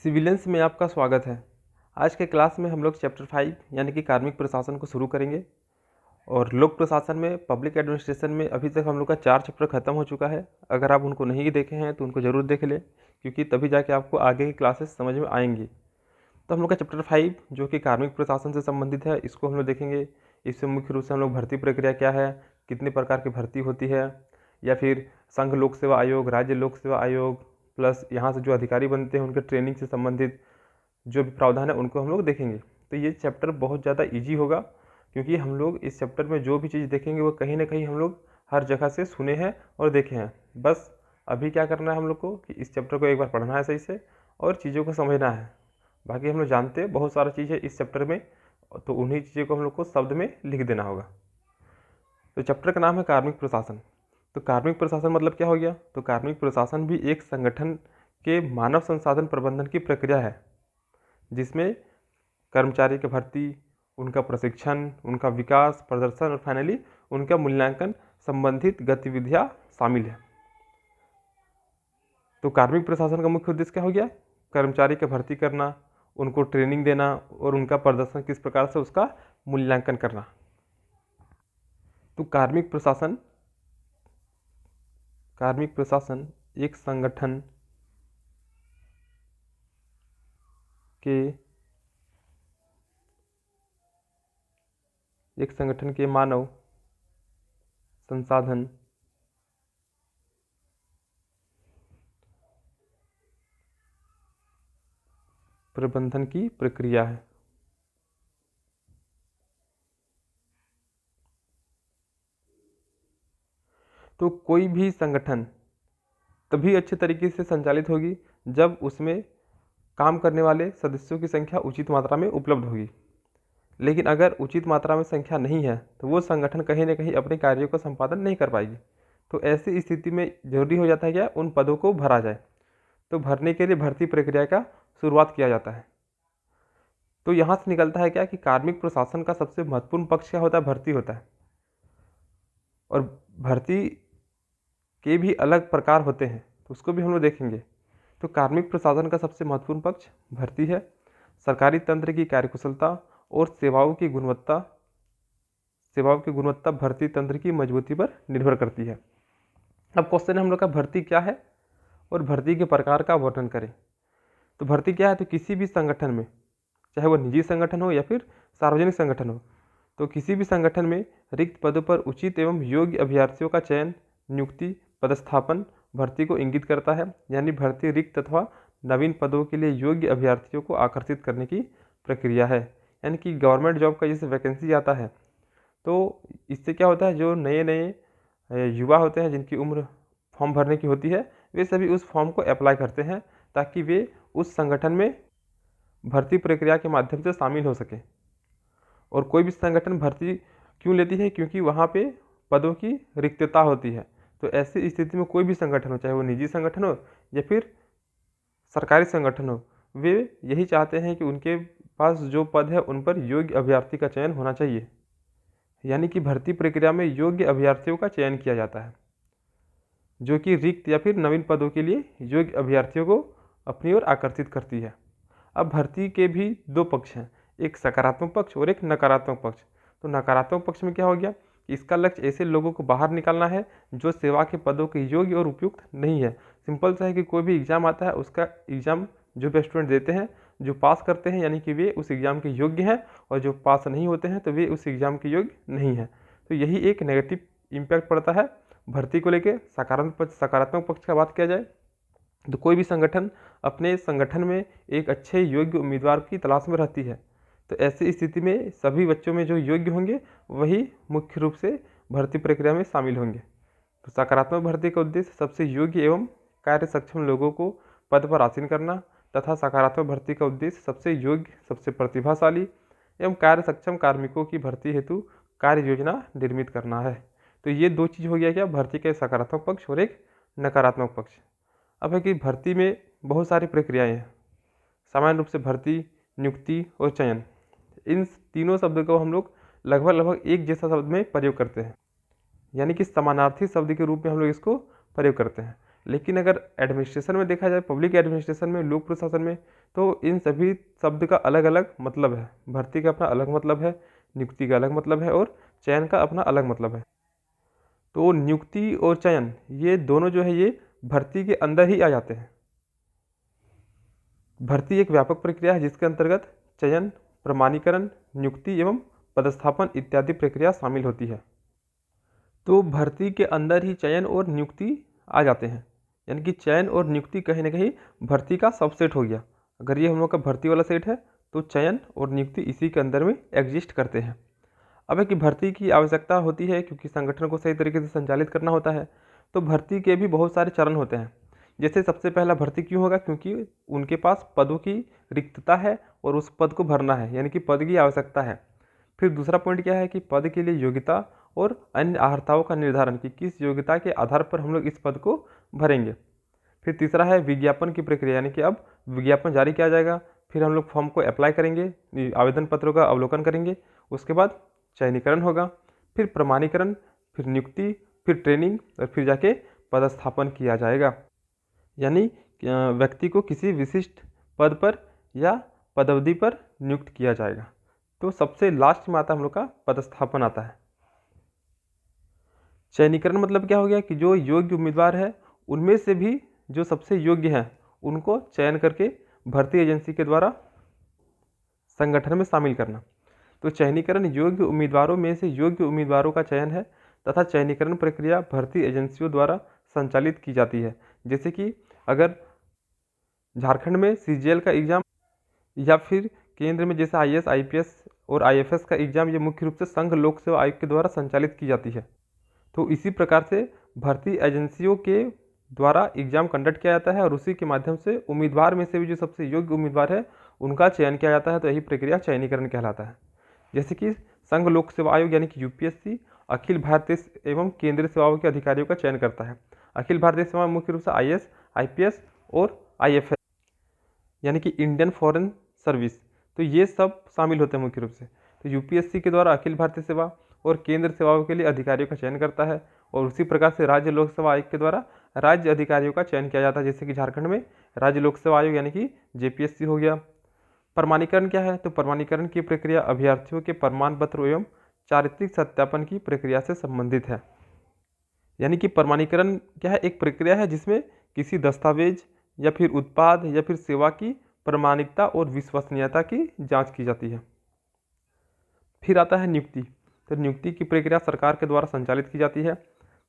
Civilians में आपका स्वागत है। आज के क्लास में हम लोग चैप्टर 5 यानी कि कार्मिक प्रशासन को शुरू करेंगे। और लोक प्रशासन में पब्लिक एडमिनिस्ट्रेशन में अभी तक हम लोग का 4 चैप्टर खत्म हो चुका है। अगर आप उनको नहीं देखे हैं तो उनको ज़रूर देख लें, क्योंकि तभी जाके आपको आगे की क्लासेस समझ में आएंगी। तो हम लोग का चैप्टर 5 जो कि कार्मिक प्रशासन से संबंधित है, इसको हम लोग देखेंगे। इसमें मुख्य रूप से हम लोग भर्ती प्रक्रिया क्या है, कितने प्रकार की भर्ती होती है, या फिर संघ लोक सेवा आयोग, राज्य लोक सेवा आयोग, प्लस यहाँ से जो अधिकारी बनते हैं उनके ट्रेनिंग से संबंधित जो भी प्रावधान है उनको हम लोग देखेंगे। तो ये चैप्टर बहुत ज़्यादा इजी होगा, क्योंकि हम लोग इस चैप्टर में जो भी चीज़ देखेंगे वो कहीं ना कहीं हम लोग हर जगह से सुने हैं और देखे हैं। बस अभी क्या करना है हम लोग को कि इस चैप्टर को एक बार पढ़ना है सही से और चीज़ों को समझना है। बाकी हम लोग जानते हैं बहुत सारी चीज़ें इस चैप्टर में, तो उन्हीं चीज़ों को हम लोग को शब्द में लिख देना होगा। तो चैप्टर का नाम है कार्मिक प्रशासन। तो कार्मिक प्रशासन मतलब क्या हो गया? तो कार्मिक प्रशासन भी एक संगठन के मानव संसाधन प्रबंधन की प्रक्रिया है, जिसमें कर्मचारी की भर्ती, उनका प्रशिक्षण, उनका विकास, प्रदर्शन और फाइनली उनका मूल्यांकन संबंधित गतिविधियां शामिल है। तो कार्मिक प्रशासन का मुख्य उद्देश्य क्या हो गया? कर्मचारी की भर्ती करना, उनको ट्रेनिंग देना और उनका प्रदर्शन किस प्रकार से उसका मूल्यांकन करना। तो कार्मिक प्रशासन एक संगठन के मानव संसाधन प्रबंधन की प्रक्रिया है। तो कोई भी संगठन तभी अच्छे तरीके से संचालित होगी जब उसमें काम करने वाले सदस्यों की संख्या उचित मात्रा में उपलब्ध होगी। लेकिन अगर उचित मात्रा में संख्या नहीं है तो वो संगठन कहीं ना कहीं अपने कार्यों का संपादन नहीं कर पाएगी। तो ऐसी स्थिति में जरूरी हो जाता है क्या, उन पदों को भरा जाए। तो भरने के लिए भर्ती प्रक्रिया का शुरुआत किया जाता है। तो यहाँ से निकलता है क्या कि कार्मिक प्रशासन का सबसे महत्वपूर्ण पक्ष क्या होता है? भर्ती होता है। और भर्ती के भी अलग प्रकार होते हैं, तो उसको भी हम लोग देखेंगे। तो कार्मिक प्रशासन का सबसे महत्वपूर्ण पक्ष भर्ती है। सरकारी तंत्र की कार्यकुशलता और सेवाओं की गुणवत्ता भर्ती तंत्र की मजबूती पर निर्भर करती है। अब क्वेश्चन है हम लोग का, भर्ती क्या है और भर्ती के प्रकार का वर्णन करें। तो भर्ती क्या है? तो किसी भी संगठन में, चाहे वो निजी संगठन हो या फिर सार्वजनिक संगठन हो, तो किसी भी संगठन में रिक्त पदों पर उचित एवं योग्य अभ्यर्थियों का चयन, नियुक्ति, पदस्थापन भर्ती को इंगित करता है। यानी भर्ती रिक्त अथवा नवीन पदों के लिए योग्य अभ्यर्थियों को आकर्षित करने की प्रक्रिया है। यानी कि गवर्नमेंट जॉब का जैसे वैकेंसी आता है, तो इससे क्या होता है, जो नए नए युवा होते हैं जिनकी उम्र फॉर्म भरने की होती है, वे सभी उस फॉर्म को अप्लाई करते हैं ताकि वे उस संगठन में भर्ती प्रक्रिया के माध्यम से शामिल हो सके। और कोई भी संगठन भर्ती क्यों लेती है? क्योंकि वहाँ पे पदों की रिक्तता होती है। तो ऐसी स्थिति में कोई भी संगठन हो, चाहे वो निजी संगठन हो या फिर सरकारी संगठन हो, वे यही चाहते हैं कि उनके पास जो पद है उन पर योग्य अभ्यर्थी का चयन होना चाहिए। यानी कि भर्ती प्रक्रिया में योग्य अभ्यर्थियों का चयन किया जाता है, जो कि रिक्त या फिर नवीन पदों के लिए योग्य अभ्यर्थियों को अपनी ओर आकर्षित करती है। अब भर्ती के भी दो पक्ष हैं, एक सकारात्मक पक्ष और एक नकारात्मक पक्ष। तो नकारात्मक पक्ष में क्या हो गया कि इसका लक्ष्य ऐसे लोगों को बाहर निकालना है जो सेवा के पदों के योग्य और उपयुक्त नहीं है। सिंपल सा है कि कोई भी एग्जाम आता है, उसका एग्जाम जो भी स्टूडेंट देते हैं, जो पास करते हैं यानी कि वे उस एग्ज़ाम के योग्य हैं, और जो पास नहीं होते हैं तो वे उस एग्ज़ाम के योग्य नहीं हैं। तो यही एक नेगेटिव इम्पैक्ट पड़ता है भर्ती को लेकर। सकारात्मक पक्ष का बात किया जाए तो कोई भी संगठन अपने संगठन में एक अच्छे योग्य उम्मीदवार की तलाश में रहती है। तो ऐसी स्थिति में सभी बच्चों में जो योग्य होंगे वही मुख्य रूप से भर्ती प्रक्रिया में शामिल होंगे। तो सकारात्मक भर्ती का उद्देश्य सबसे योग्य एवं कार्य सक्षम लोगों को पद पर आसीन करना, तथा सकारात्मक भर्ती का उद्देश्य सबसे योग्य, सबसे प्रतिभाशाली एवं कार्य सक्षम कार्मिकों की भर्ती हेतु कार्य योजना निर्मित करना है। तो ये दो चीज़ हो गया क्या, भर्ती का सकारात्मक पक्ष और एक नकारात्मक पक्ष। अब है कि भर्ती में बहुत सारी प्रक्रियाएं हैं। सामान्य रूप से भर्ती, नियुक्ति और चयन, इन तीनों शब्द को हम लोग लगभग एक जैसा शब्द में प्रयोग करते हैं, यानी कि समानार्थी शब्द के रूप में हम लोग इसको प्रयोग करते हैं। लेकिन अगर एडमिनिस्ट्रेशन में देखा जाए, पब्लिक एडमिनिस्ट्रेशन में, लोक प्रशासन में, तो इन सभी शब्द का अलग अलग मतलब है। भर्ती का अपना अलग मतलब है, नियुक्ति का अलग मतलब है और चयन का अपना अलग मतलब है। तो नियुक्ति और चयन ये दोनों जो है ये भर्ती के अंदर ही आ जाते हैं। भर्ती एक व्यापक प्रक्रिया है जिसके अंतर्गत चयन, प्रमाणीकरण, नियुक्ति एवं पदस्थापन इत्यादि प्रक्रिया शामिल होती है। तो भर्ती के अंदर ही चयन और नियुक्ति आ जाते हैं, यानी कि चयन और नियुक्ति कहीं ना कहीं भर्ती का सबसेट हो गया। अगर ये हम लोग का भर्ती वाला सेट है तो चयन और नियुक्ति इसी के अंदर में एग्जिस्ट करते हैं। अब है कि भर्ती की आवश्यकता होती है क्योंकि संगठन को सही तरीके से संचालित करना होता है। तो भर्ती के भी बहुत सारे चरण होते हैं। जैसे सबसे पहला भर्ती क्यों होगा, क्योंकि उनके पास पदों की रिक्तता है और उस पद को भरना है, यानी कि पद की आवश्यकता है। फिर दूसरा पॉइंट क्या है कि पद के लिए योग्यता और अन्य अर्हताओं का निर्धारण, कि किस योग्यता के आधार पर हम लोग इस पद को भरेंगे। फिर तीसरा है विज्ञापन की प्रक्रिया, यानी कि अब विज्ञापन जारी किया जाएगा, फिर हम लोग फॉर्म को अप्लाई करेंगे, आवेदन पत्रों का अवलोकन करेंगे, उसके बाद चयनीकरण होगा, फिर प्रमाणीकरण, फिर नियुक्ति, फिर ट्रेनिंग और फिर जाके पदस्थापन किया जाएगा, यानी व्यक्ति को किसी विशिष्ट पद पर या पदअवधि पर नियुक्त किया जाएगा। तो सबसे लास्ट में आता है हम लोग का पदस्थापन आता है। चयनीकरण मतलब क्या हो गया कि जो योग्य उम्मीदवार है उनमें से भी जो सबसे योग्य हैं उनको चयन करके भर्ती एजेंसी के द्वारा संगठन में शामिल करना। तो चयनीकरण योग्य उम्मीदवारों में से योग्य उम्मीदवारों का चयन है तथा चयनीकरण प्रक्रिया भर्ती एजेंसियों द्वारा संचालित की जाती है। जैसे कि अगर झारखंड में सीजीएल का एग्ज़ाम या फिर केंद्र में जैसे आईएएस, आईपीएस और आईएफएस का एग्ज़ाम ये मुख्य रूप से संघ लोक सेवा आयोग के द्वारा संचालित की जाती है। तो इसी प्रकार से भर्ती एजेंसियों के द्वारा एग्ज़ाम कंडक्ट किया जाता है और उसी के माध्यम से उम्मीदवार में से भी जो सबसे योग्य उम्मीदवार है उनका चयन किया जाता है। तो यही प्रक्रिया चयनीकरण कहलाता है। जैसे कि संघ लोक सेवा आयोग यानी कि यूपीएससी अखिल भारतीय एवं केंद्रीय सेवाओं के अधिकारियों का चयन करता है। अखिल भारतीय सेवा मुख्य रूप से आईएएस, आईपीएस और आईएफएस यानी कि इंडियन फॉरेन सर्विस, तो ये सब शामिल होते हैं मुख्य रूप से। तो यूपीएससी के द्वारा अखिल भारतीय सेवा और केंद्र सेवाओं के लिए अधिकारियों का चयन करता है और उसी प्रकार से राज्य लोक सेवा आयोग के द्वारा राज्य अधिकारियों का चयन किया जाता है। जैसे कि झारखंड में राज्य लोक सेवा आयोग यानी कि जेपीएससी हो गया। प्रमाणीकरण क्या है, तो प्रमाणीकरण की प्रक्रिया अभ्यर्थियों के प्रमाण पत्र एवं चारित्रिक सत्यापन की प्रक्रिया से संबंधित है। यानी कि प्रमाणीकरण क्या है, एक प्रक्रिया है जिसमें किसी दस्तावेज या फिर उत्पाद या फिर सेवा की प्रामाणिकता और विश्वसनीयता की जांच की जाती है। फिर आता है नियुक्ति। तो नियुक्ति की प्रक्रिया सरकार के द्वारा संचालित की जाती है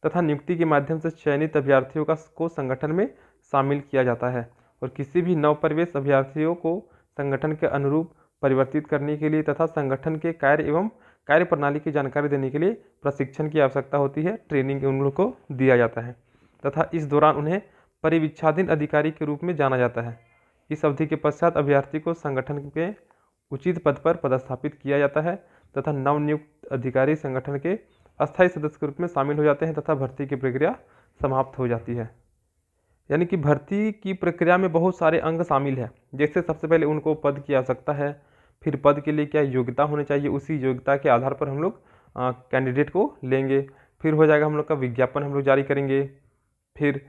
तथा नियुक्ति के माध्यम से चयनित अभ्यर्थियों को संगठन में शामिल किया जाता है और किसी भी नवप्रवेश अभ्यर्थियों को संगठन के अनुरूप परिवर्तित करने के लिए तथा संगठन के कार्य एवं कार्य प्रणाली की जानकारी देने के लिए प्रशिक्षण की आवश्यकता होती है। ट्रेनिंग उन लोगों को दिया जाता है तथा इस दौरान उन्हें परिवीक्षाधीन अधिकारी के रूप में जाना जाता है। इस अवधि के पश्चात अभ्यर्थी को संगठन के उचित पद पर पदस्थापित किया जाता है तथा नवनियुक्त अधिकारी संगठन के अस्थायी सदस्य के रूप में शामिल हो जाते हैं तथा भर्ती की प्रक्रिया समाप्त हो जाती है। यानी कि भर्ती की प्रक्रिया में बहुत सारे अंग शामिल हैं। जैसे सबसे पहले उनको पद की आवश्यकता है, फिर पद के लिए क्या योग्यता होनी चाहिए, उसी योग्यता के आधार पर हम लोग कैंडिडेट को लेंगे। फिर हो जाएगा हम लोग का विज्ञापन हम लोग जारी करेंगे। फिर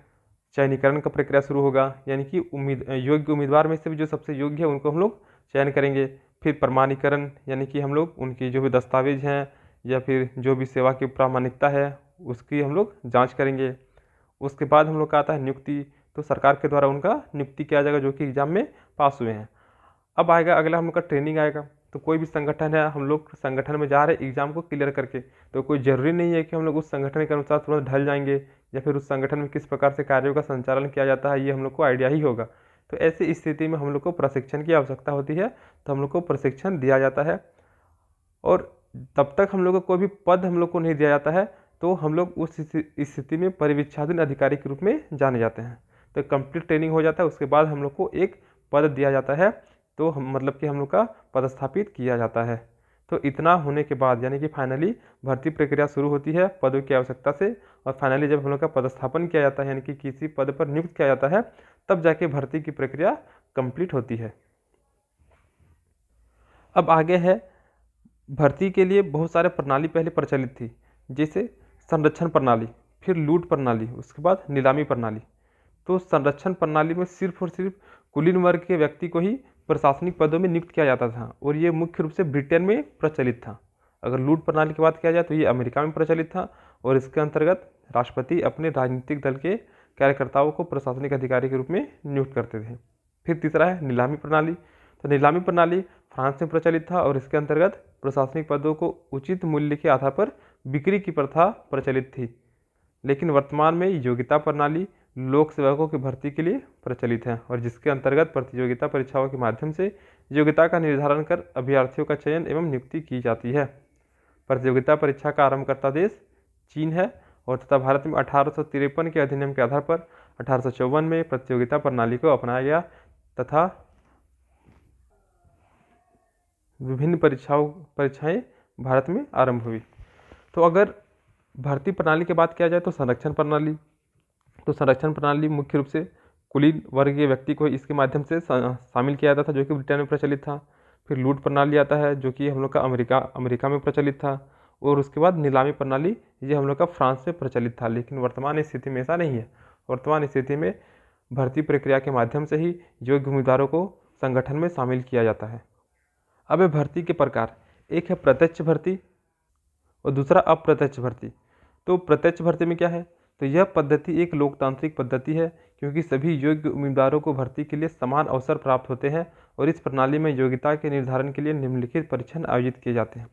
चयनीकरण का प्रक्रिया शुरू होगा, यानी कि योग्य उम्मीदवार में से भी जो सबसे योग्य है उनको हम लोग चयन करेंगे। फिर प्रमाणीकरण यानी कि हम लोग उनकी जो भी दस्तावेज हैं या फिर जो भी सेवा की प्रामाणिकता है उसकी हम लोग जांच करेंगे। उसके बाद हम लोग का आता है नियुक्ति। तो सरकार के द्वारा उनका नियुक्ति किया जाएगा जो कि एग्जाम में पास हुए हैं। अब आएगा अगला हम लोग का ट्रेनिंग आएगा। तो कोई भी संगठन है, हम लोग संगठन में जा रहे हैं एग्जाम को क्लियर करके, तो कोई ज़रूरी नहीं है कि हम लोग उस संगठन के अनुसार तुरंत ढल जाएंगे या फिर उस संगठन में किस प्रकार से कार्यों का संचालन किया जाता है ये हम लोग को आइडिया ही होगा। तो ऐसी स्थिति में हम लोग को प्रशिक्षण की आवश्यकता होती है, तो हम लोग को प्रशिक्षण दिया जाता है और तब तक हम लोग को कोई भी पद हम लोग को नहीं दिया जाता है, तो हम लोग उस स्थिति में परिवीक्षाधीन अधिकारी के रूप में जाने जाते हैं। तो कंप्लीट ट्रेनिंग हो जाता है, उसके बाद हम लोग को एक पद दिया जाता है, तो हम मतलब कि हम लोग का पदस्थापित किया जाता है। तो इतना होने के बाद यानी कि फाइनली भर्ती प्रक्रिया शुरू होती है पदों की आवश्यकता से, और फाइनली जब हम लोग का पदस्थापन किया जाता है यानी कि किसी पद पर नियुक्त किया जाता है, तब जाके भर्ती की प्रक्रिया कंप्लीट होती है। अब आगे है भर्ती के लिए बहुत सारे प्रणाली पहले प्रचलित थी, जैसे संरक्षण प्रणाली, फिर लूट प्रणाली, उसके बाद नीलामी प्रणाली। तो संरक्षण प्रणाली में सिर्फ और सिर्फ कुलीन वर्ग के व्यक्ति को ही प्रशासनिक पदों में नियुक्त किया जाता था और ये मुख्य रूप से ब्रिटेन में प्रचलित था। अगर लूट प्रणाली की बात किया जाए तो ये अमेरिका में प्रचलित था और इसके अंतर्गत राष्ट्रपति अपने राजनीतिक दल के कार्यकर्ताओं को प्रशासनिक अधिकारी के रूप में नियुक्त करते थे। फिर तीसरा है नीलामी प्रणाली। तो नीलामी प्रणाली फ्रांस में प्रचलित था और इसके अंतर्गत प्रशासनिक पदों को उचित मूल्य के आधार पर बिक्री की प्रथा प्रचलित थी। लेकिन वर्तमान में योग्यता प्रणाली लोक सेवकों की भर्ती के लिए प्रचलित है और जिसके अंतर्गत प्रतियोगिता परीक्षाओं के माध्यम से योग्यता का निर्धारण कर अभ्यर्थियों का चयन एवं नियुक्ति की जाती है। प्रतियोगिता परीक्षा का आरंभकर्ता देश चीन है और तथा भारत में 1853 के अधिनियम के आधार पर 1854 में प्रतियोगिता प्रणाली को अपनाया गया तथा विभिन्न परीक्षाएं भारत में आरंभ हुई। तो अगर भर्ती प्रणाली की बात किया जाए तो संरक्षण प्रणाली मुख्य रूप से कुलीन वर्ग के व्यक्ति को इसके माध्यम से शामिल किया जाता था जो कि ब्रिटेन में प्रचलित था। फिर लूट प्रणाली आता है जो कि हम लोग का अमेरिका में प्रचलित था और उसके बाद नीलामी प्रणाली ये हम लोग का फ्रांस में प्रचलित था। लेकिन वर्तमान स्थिति में ऐसा नहीं है। वर्तमान स्थिति में भर्ती प्रक्रिया के माध्यम से ही योग्य उम्मीदवारों को संगठन में शामिल किया जाता है। अब भर्ती के प्रकार, एक है प्रत्यक्ष भर्ती और दूसरा अप्रत्यक्ष भर्ती। तो प्रत्यक्ष भर्ती में क्या है, तो यह पद्धति एक लोकतांत्रिक पद्धति है क्योंकि सभी योग्य उम्मीदवारों को भर्ती के लिए समान अवसर प्राप्त होते हैं और इस प्रणाली में योग्यता के निर्धारण के लिए निम्नलिखित परीक्षण आयोजित किए जाते हैं।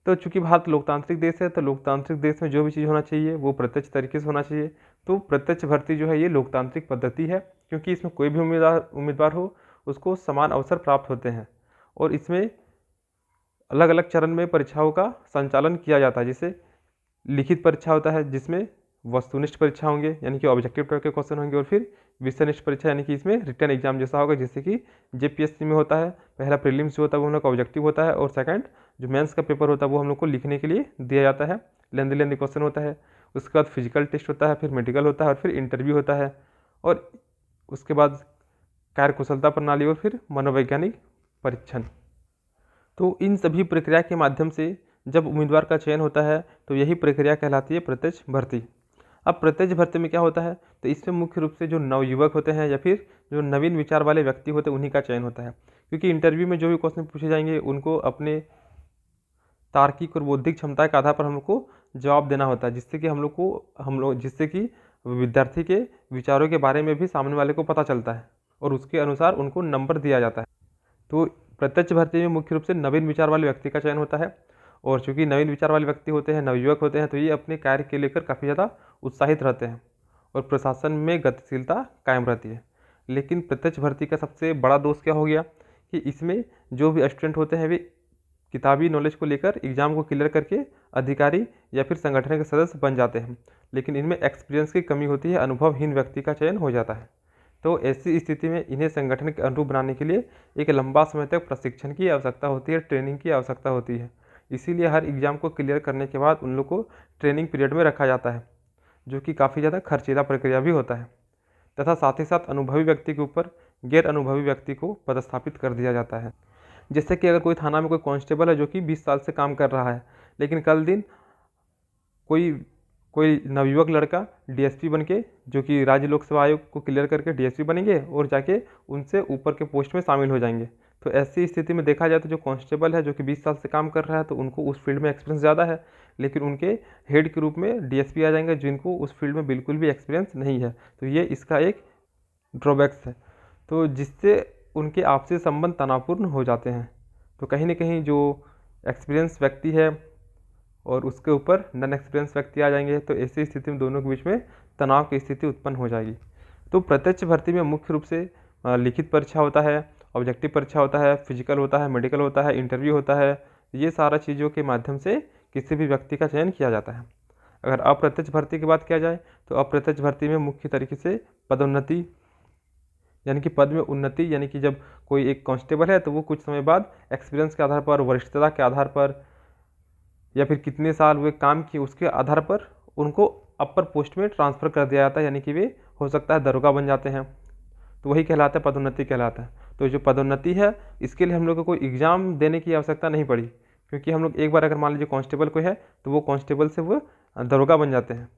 तो चूंकि भारत लोकतांत्रिक देश है तो लोकतांत्रिक देश में जो भी चीज़ होना चाहिए वो प्रत्यक्ष तरीके से होना चाहिए। तो प्रत्यक्ष भर्ती जो है ये लोकतांत्रिक पद्धति है क्योंकि इसमें कोई भी उम्मीदवार हो उसको समान अवसर प्राप्त होते हैं और इसमें अलग अलग चरण में परीक्षाओं का संचालन किया जाता है। जैसे लिखित परीक्षा होता है जिसमें वस्तुनिष्ठ परीक्षा होंगे यानी कि ऑब्जेक्टिव टाइप के क्वेश्चन होंगे और फिर विषयनिष्ठ परीक्षा यानी कि इसमें रिटन एग्जाम जैसा होगा जैसे कि जेपीएससी में होता है। पहला प्रीलिम्स जो होता है वो हम लोग का ऑब्जेक्टिव होता है और सेकंड जो मेंस का पेपर होता है वो हम लोग को लिखने के लिए दिया जाता है। लेंदी क्वेश्चन होता है। उसके बाद फिजिकल टेस्ट होता है, फिर मेडिकल होता है और फिर इंटरव्यू होता है और उसके बाद कार्यकुशलता प्रणाली और फिर मनोवैज्ञानिक परीक्षण। तो इन सभी प्रक्रिया के माध्यम से जब उम्मीदवार का चयन होता है तो यही प्रक्रिया कहलाती है प्रत्यक्ष भर्ती। अब प्रत्यक्ष भर्ती में क्या होता है, तो इसमें मुख्य रूप से जो नवयुवक होते हैं या फिर जो नवीन विचार वाले व्यक्ति होते हैं उन्हीं का चयन होता है क्योंकि इंटरव्यू में जो भी क्वेश्चन पूछे जाएंगे उनको अपने तार्किक और बौद्धिक क्षमता के आधार पर हम लोग को जवाब देना होता है जिससे कि विद्यार्थी के विचारों के बारे में भी सामने वाले को पता चलता है और उसके अनुसार उनको नंबर दिया जाता है। तो प्रत्यक्ष भर्ती में मुख्य रूप से नवीन विचार वाले व्यक्ति का चयन होता है और चूंकि नवीन विचार वाले व्यक्ति होते हैं, नवयुवक होते हैं, तो ये अपने कार्य के लेकर काफ़ी ज़्यादा उत्साहित रहते हैं और प्रशासन में गतिशीलता कायम रहती है। लेकिन प्रत्यक्ष भर्ती का सबसे बड़ा दोष क्या हो गया कि इसमें जो भी स्टूडेंट होते हैं वे किताबी नॉलेज को लेकर एग्जाम को क्लियर करके अधिकारी या फिर संगठन के सदस्य बन जाते हैं, लेकिन इनमें एक्सपीरियंस की कमी होती है, अनुभवहीन व्यक्ति का चयन हो जाता है। तो ऐसी स्थिति में इन्हें संगठन के अनुरूप बनाने के लिए एक लंबा समय तक प्रशिक्षण की आवश्यकता होती है, ट्रेनिंग की आवश्यकता होती है। इसीलिए हर एग्ज़ाम को क्लियर करने के बाद उन लोग को ट्रेनिंग पीरियड में रखा जाता है जो कि काफ़ी ज़्यादा खर्चीला प्रक्रिया भी होता है तथा साथ ही साथ अनुभवी व्यक्ति के ऊपर गैर अनुभवी व्यक्ति को पदस्थापित कर दिया जाता है। जैसे कि अगर कोई थाना में कोई कांस्टेबल है जो कि 20 साल से काम कर रहा है, लेकिन कल दिन कोई नवयुवक लड़का डीएसपी बनके जो कि राज्य लोक सेवा आयोग को क्लियर करके डीएसपी बनेंगे और जाके उनसे ऊपर के पोस्ट में शामिल हो जाएंगे। तो ऐसी स्थिति में देखा जाए तो जो कांस्टेबल है जो कि 20 साल से काम कर रहा है तो उनको उस फील्ड में एक्सपीरियंस ज़्यादा है, लेकिन उनके हेड के रूप में डीएसपी आ जाएंगे जिनको उस फील्ड में बिल्कुल भी एक्सपीरियंस नहीं है। तो ये इसका एक ड्रॉबैक्स है, तो जिससे उनके आपसी संबंध तनावपूर्ण हो जाते हैं। तो कहीं ना कहीं जो एक्सपीरियंस व्यक्ति है और उसके ऊपर नॉन एक्सपीरियंस व्यक्ति आ जाएंगे तो ऐसी स्थिति में दोनों के बीच में तनाव की स्थिति उत्पन्न हो जाएगी। तो प्रत्यक्ष भर्ती में मुख्य रूप से लिखित परीक्षा होता है, ऑब्जेक्टिव परीक्षा होता है, फिजिकल होता है, मेडिकल होता है, इंटरव्यू होता है। ये सारा चीज़ों के माध्यम से किसी भी व्यक्ति का चयन किया जाता है। अगर अप्रत्यक्ष भर्ती की बात किया जाए तो अप्रत्यक्ष भर्ती में मुख्य तरीके से पदोन्नति यानी कि पद में उन्नति, यानी कि जब कोई एक कांस्टेबल है तो वो कुछ समय बाद एक्सपीरियंस के आधार पर, वरिष्ठता के आधार पर या फिर कितने साल वे काम किए उसके आधार पर उनको अपर पोस्ट में ट्रांसफ़र कर दिया जाता है, यानी कि वे हो सकता है दरोगा बन जाते हैं। तो वही कहलाता है पदोन्नति कहलाता है। तो जो पदोन्नति है इसके लिए हम लोग को कोई एग्ज़ाम देने की आवश्यकता नहीं पड़ी, क्योंकि हम लोग एक बार अगर मान लीजिए कांस्टेबल कोई है तो वो कांस्टेबल से वो दरोगा बन जाते हैं।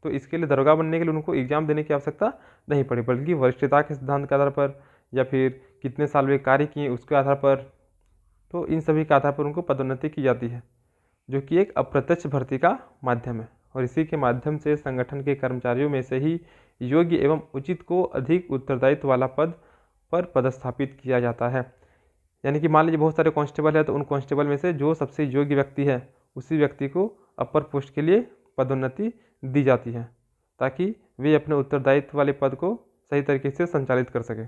तो इसके लिए दरोगा बनने के लिए उनको एग्जाम देने की आवश्यकता नहीं पड़ी, बल्कि वरिष्ठता के सिद्धांत के आधार पर या फिर कितने साल वे कार्य किए उसके आधार पर, तो इन सभी के आधार पर उनको पदोन्नति की जाती है, जो कि एक अप्रत्यक्ष भर्ती का माध्यम है। और इसी के माध्यम से संगठन के कर्मचारियों में से ही योग्य एवं उचित को अधिक उत्तरदायित्व वाला पद पर पदस्थापित किया जाता है। यानी कि मान लीजिए बहुत सारे कांस्टेबल है, तो उन कांस्टेबल में से जो सबसे योग्य व्यक्ति है उसी व्यक्ति को अपर पोस्ट के लिए पदोन्नति दी जाती है, ताकि वे अपने उत्तरदायित्व वाले पद को सही तरीके से संचालित कर सके।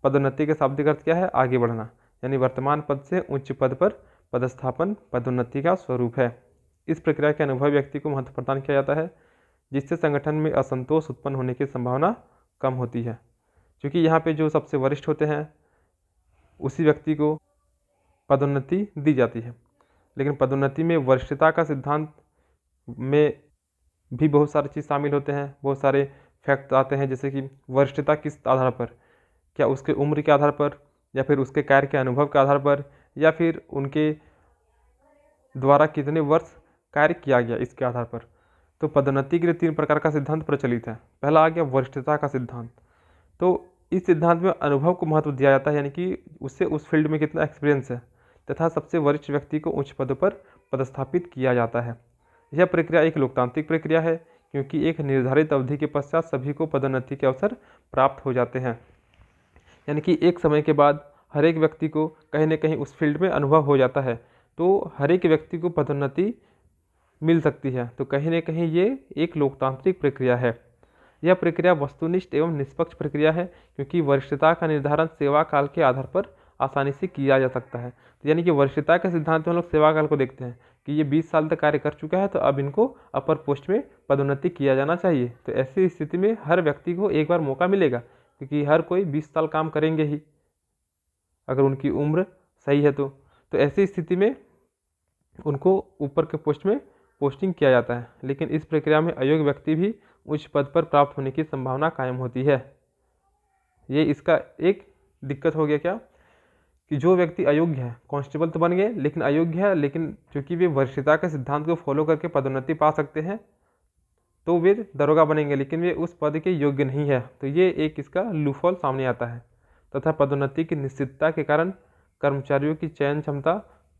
पदोन्नति का शाब्दिक अर्थ क्या है? आगे बढ़ना, यानी वर्तमान पद से उच्च पद पर पदस्थापन पदोन्नति का स्वरूप है। इस प्रक्रिया के अनुभवी व्यक्ति को महत्व प्रदान किया जाता है, जिससे संगठन में असंतोष उत्पन्न होने की संभावना कम होती है, क्योंकि यहाँ पे जो सबसे वरिष्ठ होते हैं उसी व्यक्ति को पदोन्नति दी जाती है। लेकिन पदोन्नति में वरिष्ठता का सिद्धांत में भी बहुत सारी चीज़ शामिल होते हैं, बहुत सारे फैक्ट आते हैं, जैसे कि वरिष्ठता किस आधार पर, क्या उसके उम्र के आधार पर, या फिर उसके कार्य के अनुभव के आधार पर, या फिर उनके द्वारा कितने वर्ष कार्य किया गया इसके आधार पर। तो पदोन्नति के लिए 3 प्रकार का सिद्धांत प्रचलित है। पहला आ गया वरिष्ठता का सिद्धांत। तो इस सिद्धांत में अनुभव को महत्व दिया जाता है, यानी कि उससे उस फील्ड में कितना एक्सपीरियंस है, तथा सबसे वरिष्ठ व्यक्ति को उच्च पद पर पदस्थापित किया जाता है। यह प्रक्रिया एक लोकतांत्रिक प्रक्रिया है, क्योंकि एक निर्धारित अवधि के पश्चात सभी को पदोन्नति के अवसर प्राप्त हो जाते हैं। यानी कि एक समय के बाद हर एक व्यक्ति को कहीं न कहीं उस फील्ड में अनुभव हो जाता है, तो हर एक व्यक्ति को पदोन्नति मिल सकती है। तो कहीं न कहीं ये एक लोकतांत्रिक प्रक्रिया है। यह प्रक्रिया वस्तुनिष्ठ एवं निष्पक्ष प्रक्रिया है, क्योंकि वरिष्ठता का निर्धारण सेवा काल के आधार पर आसानी से किया जा सकता है। तो यानी कि वरिष्ठता के सिद्धांत में हम लोग सेवा काल को देखते हैं कि ये 20 साल तक कार्य कर चुका है, तो अब इनको अपर पोस्ट में पदोन्नति किया जाना चाहिए। तो ऐसी स्थिति में हर व्यक्ति को एक बार मौका मिलेगा, क्योंकि हर कोई 20 साल काम करेंगे ही अगर उनकी उम्र सही है। तो ऐसी स्थिति में उनको ऊपर के पोस्ट में पोस्टिंग किया जाता है। लेकिन इस प्रक्रिया में अयोग्य व्यक्ति भी उच्च पद पर प्राप्त होने की संभावना कायम होती है। ये इसका एक दिक्कत हो गया क्या, कि जो व्यक्ति अयोग्य है, कांस्टेबल तो बन गए लेकिन अयोग्य है, लेकिन चूंकि वे वरिष्ठता के सिद्धांत को फॉलो करके पदोन्नति पा सकते हैं, तो वे दरोगा बनेंगे, लेकिन वे उस पद के योग्य नहीं है। तो ये एक इसका लूफॉल सामने आता है। तथा पदोन्नति की निश्चितता के कारण कर्मचारियों की चयन क्षमता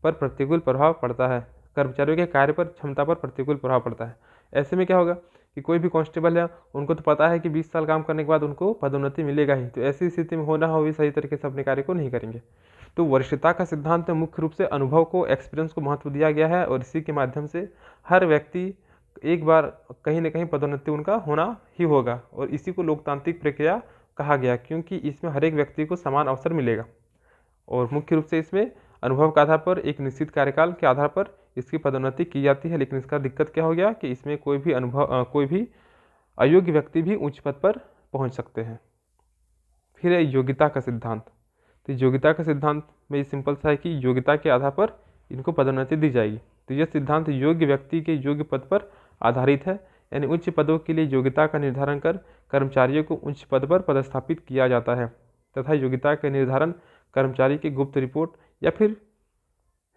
पर प्रतिकूल प्रभाव पड़ता है, कर्मचारियों के कार्य पर क्षमता पर प्रतिकूल प्रभाव पड़ता है। ऐसे में क्या होगा कि कोई भी कांस्टेबल है, उनको तो पता है कि 20 साल काम करने के बाद उनको पदोन्नति मिलेगा ही, तो ऐसी स्थिति में होना हो भी सही तरीके से अपने कार्य को नहीं करेंगे। तो वरिष्ठता का सिद्धांत में मुख्य रूप से अनुभव को, एक्सपीरियंस को महत्व दिया गया है, और इसी के माध्यम से हर व्यक्ति एक बार कहीं ना कहीं पदोन्नति उनका होना ही होगा। और इसी को लोकतांत्रिक प्रक्रिया कहा गया, क्योंकि इसमें हर एक व्यक्ति को समान अवसर मिलेगा। और मुख्य रूप से इसमें अनुभव के आधार पर एक निश्चित कार्यकाल के आधार पर इसकी पदोन्नति की जाती है। लेकिन इसका दिक्कत क्या हो गया कि इसमें कोई भी अयोग्य व्यक्ति भी उच्च पद पर पहुंच सकते हैं। फिर है योग्यता का सिद्धांत। तो योग्यता का सिद्धांत में सिंपल सा है कि योग्यता के आधार पर इनको पदोन्नति दी जाएगी। तो यह सिद्धांत योग्य व्यक्ति के योग्य पद पर आधारित है, यानी उच्च पदों के लिए योग्यता का निर्धारण कर कर्मचारियों को उच्च पद पर पदस्थापित किया जाता है, तथा योग्यता के निर्धारण कर्मचारी की गुप्त रिपोर्ट या फिर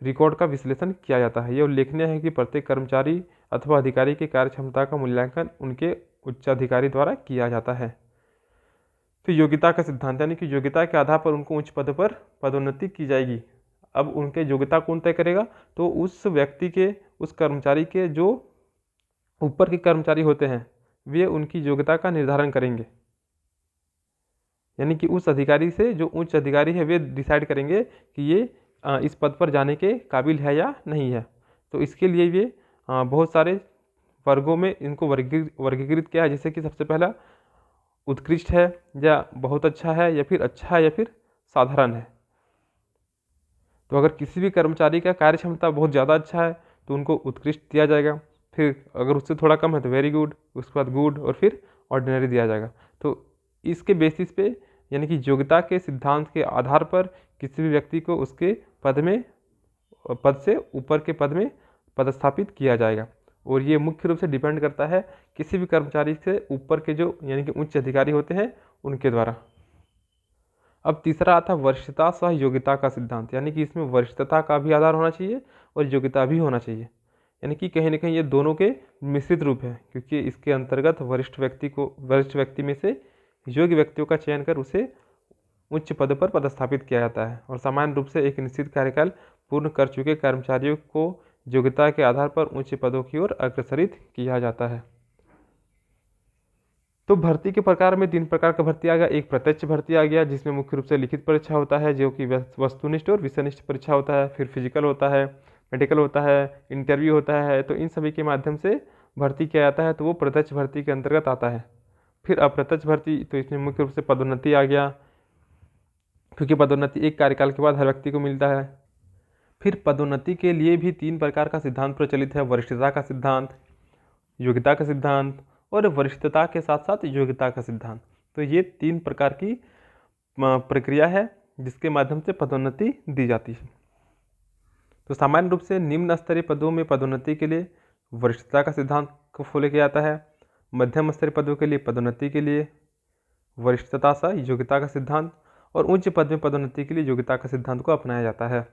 रिकॉर्ड का विश्लेषण किया जाता है। यह उल्लेखनीय है कि प्रत्येक कर्मचारी अथवा अधिकारी की कार्य क्षमता का मूल्यांकन उनके उच्चाधिकारी द्वारा किया जाता है। तो योग्यता का सिद्धांत, यानी कि योग्यता के आधार पर उनको उच्च पद पर पदोन्नति की जाएगी। अब उनके योग्यता कौन तय करेगा, तो उस व्यक्ति के, उस कर्मचारी के जो ऊपर के कर्मचारी होते हैं, वे उनकी योग्यता का निर्धारण करेंगे। यानी कि उस अधिकारी से जो उच्च अधिकारी है वे डिसाइड करेंगे कि ये इस पद पर जाने के काबिल है या नहीं है। तो इसके लिए वे बहुत सारे वर्गों में इनको वर्गीकृत किया है, जैसे कि सबसे पहला उत्कृष्ट है, या बहुत अच्छा है, या फिर अच्छा है, या फिर साधारण है। तो अगर किसी भी कर्मचारी का कार्य क्षमता बहुत ज़्यादा अच्छा है तो उनको उत्कृष्ट दिया जाएगा। फिर अगर उससे थोड़ा कम है तो वेरी गुड, उसके बाद गुड, और फिर ऑर्डिनरी दिया जाएगा। तो इसके बेसिस पे, यानी कि योग्यता के सिद्धांत के आधार पर किसी भी व्यक्ति को उसके पद से ऊपर के पद में पदस्थापित किया जाएगा। और ये मुख्य रूप से डिपेंड करता है किसी भी कर्मचारी से ऊपर के जो यानी कि उच्च अधिकारी होते हैं उनके द्वारा। अब तीसरा आता है वरिष्ठता सह योग्यता का सिद्धांत, यानी कि इसमें वरिष्ठता का भी आधार होना चाहिए और योग्यता भी होना चाहिए। यानी कि कहीं ना कहीं ये दोनों के मिश्रित रूप है, क्योंकि इसके अंतर्गत वरिष्ठ व्यक्ति में से योग्य व्यक्तियों का चयन कर उसे उच्च पद पर पदस्थापित किया जाता है, और सामान्य रूप से एक निश्चित कार्यकाल पूर्ण कर चुके कर्मचारियों को योग्यता के आधार पर उच्च पदों की ओर अग्रसरित किया जाता है। तो भर्ती के प्रकार में 3 प्रकार का भर्ती आ गया। एक प्रत्यक्ष भर्ती आ गया, जिसमें मुख्य रूप से लिखित परीक्षा होता है, जो कि वस्तुनिष्ठ और विषयनिष्ठ परीक्षा होता है। फिर फिजिकल होता है, मेडिकल होता है, इंटरव्यू होता है। तो इन सभी के माध्यम से भर्ती किया जाता है, तो वो प्रत्यक्ष भर्ती के अंतर्गत आता है। फिर अप्रत्यक्ष भर्ती, तो इसमें मुख्य रूप से पदोन्नति आ गया, क्योंकि पदोन्नति एक कार्यकाल के बाद हर व्यक्ति को मिलता है। फिर पदोन्नति के लिए भी 3 प्रकार का सिद्धांत प्रचलित है, वरिष्ठता का सिद्धांत, योग्यता का सिद्धांत और वरिष्ठता के साथ साथ योग्यता का सिद्धांत। तो ये 3 प्रकार की प्रक्रिया है जिसके माध्यम से पदोन्नति दी जाती है। तो सामान्य रूप से निम्न स्तरीय पदों में पदोन्नति के लिए वरिष्ठता का सिद्धांत को फॉलो किया जाता है। मध्यम स्तरीय पदों के लिए पदोन्नति के लिए वरिष्ठता सा योग्यता का सिद्धांत, और उच्च पद में पदोन्नति के लिए योग्यता का सिद्धांत को अपनाया जाता है।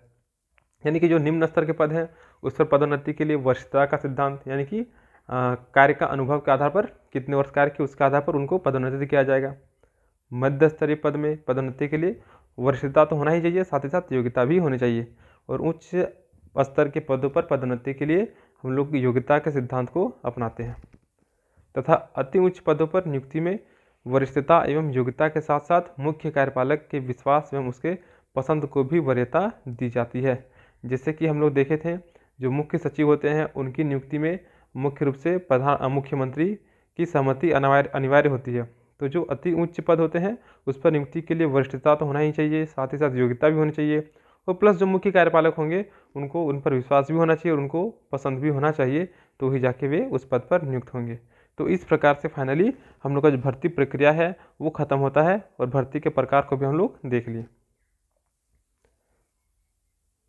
यानी कि जो निम्न स्तर के पद हैं उस पर पदोन्नति के लिए वरिष्ठता का सिद्धांत, यानी कि कार्य का अनुभव के आधार पर, कितने वर्ष कार्य किए उसके आधार पर उनको पदोन्नति किया जाएगा। मध्य स्तरीय पद में पदोन्नति के लिए वरिष्ठता तो होना ही चाहिए, साथ ही साथ योग्यता भी होनी चाहिए। और उच्च स्तर के पदों पर पदोन्नति के लिए हम लोग योग्यता के सिद्धांत को अपनाते हैं। तथा अति उच्च पदों पर नियुक्ति में वरिष्ठता एवं योग्यता के साथ साथ मुख्य कार्यपालक के विश्वास एवं उसके पसंद को भी वरीयता दी जाती है। जैसे कि हम लोग देखे थे, जो मुख्य सचिव होते हैं उनकी नियुक्ति में मुख्य रूप से मुख्यमंत्री की सहमति अनिवार्य होती है। तो जो अति उच्च पद होते हैं उस पर नियुक्ति के लिए वरिष्ठता तो होना ही चाहिए, साथ ही साथ योग्यता भी होनी चाहिए, और प्लस जो मुख्य कार्यपालक होंगे उनको उन पर विश्वास भी होना चाहिए और उनको पसंद भी होना चाहिए, तो ही जाके वे उस पद पर नियुक्त होंगे। तो इस प्रकार से फाइनली हम लोग का जो भर्ती प्रक्रिया है वो खत्म होता है, और भर्ती के प्रकार को भी हम लोग देख लिए।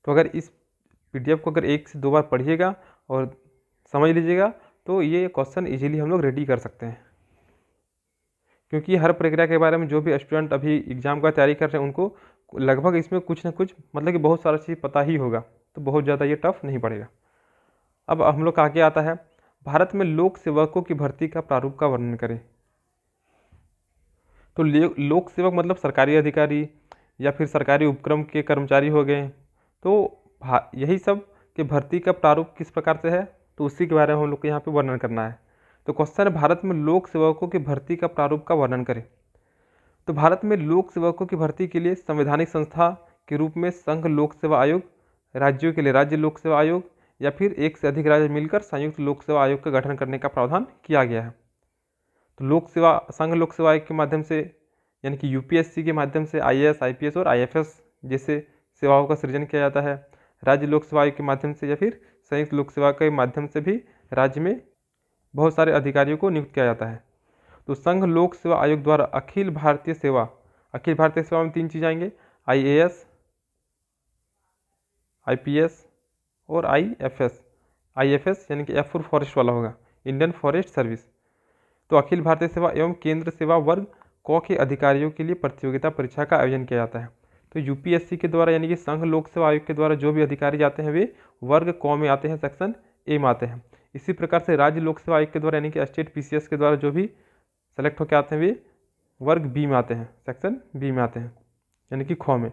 तो अगर इस PDF को अगर 1 से 2 बार पढ़िएगा और समझ लीजिएगा तो ये क्वेश्चन इजीली हम लोग रेडी कर सकते हैं, क्योंकि हर प्रक्रिया के बारे में जो भी स्टूडेंट अभी एग्जाम का तैयारी कर रहे हैं उनको लगभग इसमें कुछ ना कुछ मतलब कि बहुत सारा चीज़ पता ही होगा, तो बहुत ज़्यादा ये टफ नहीं पड़ेगा। अब हम लोग का आगे आता है, भारत में लोक सेवकों की भर्ती का प्रारूप का वर्णन करें। तो लोक सेवक मतलब सरकारी अधिकारी या फिर सरकारी उपक्रम के कर्मचारी हो गए। तो यही सब के भर्ती का प्रारूप किस प्रकार से है, तो उसी के बारे में हम लोग को यहाँ पे वर्णन करना है। तो क्वेश्चन है, भारत में लोक सेवकों की भर्ती का प्रारूप का वर्णन करें। तो भारत में लोक सेवकों की भर्ती के लिए संवैधानिक संस्था के रूप में संघ लोक सेवा आयोग, राज्यों के लिए राज्य लोक सेवा आयोग, या फिर एक से अधिक राज्य मिलकर संयुक्त लोक सेवा आयोग का गठन करने का प्रावधान किया गया है। तो संघ लोक सेवा आयोग के माध्यम से, यानी कि UPSC के माध्यम से IAS, IPS और IFS जैसे सेवाओं का सृजन किया जाता है। राज्य लोक सेवा आयोग के माध्यम से या फिर संयुक्त लोक सेवा के माध्यम से भी राज्य में बहुत सारे अधिकारियों को नियुक्त किया जाता है। तो संघ लोक सेवा आयोग द्वारा अखिल भारतीय सेवा में 3 चीज़ आएंगे, IAS, IPS और IFS यानी कि F फॉर फॉरेस्ट वाला होगा, इंडियन फॉरेस्ट सर्विस। तो अखिल भारतीय सेवा एवं केंद्र सेवा वर्ग क के अधिकारियों के लिए प्रतियोगिता परीक्षा का आयोजन किया जाता है। तो UPSC के द्वारा यानी कि संघ लोक सेवा आयोग के द्वारा जो भी अधिकारी जाते हैं वे वर्ग क में आते हैं, सेक्शन A में आते हैं। इसी प्रकार से राज्य लोक सेवा आयोग के द्वारा यानी कि स्टेट PCS के द्वारा जो भी सेलेक्ट होकर आते हैं वे वर्ग B में आते हैं, सेक्शन B में आते हैं, यानी कि ख में।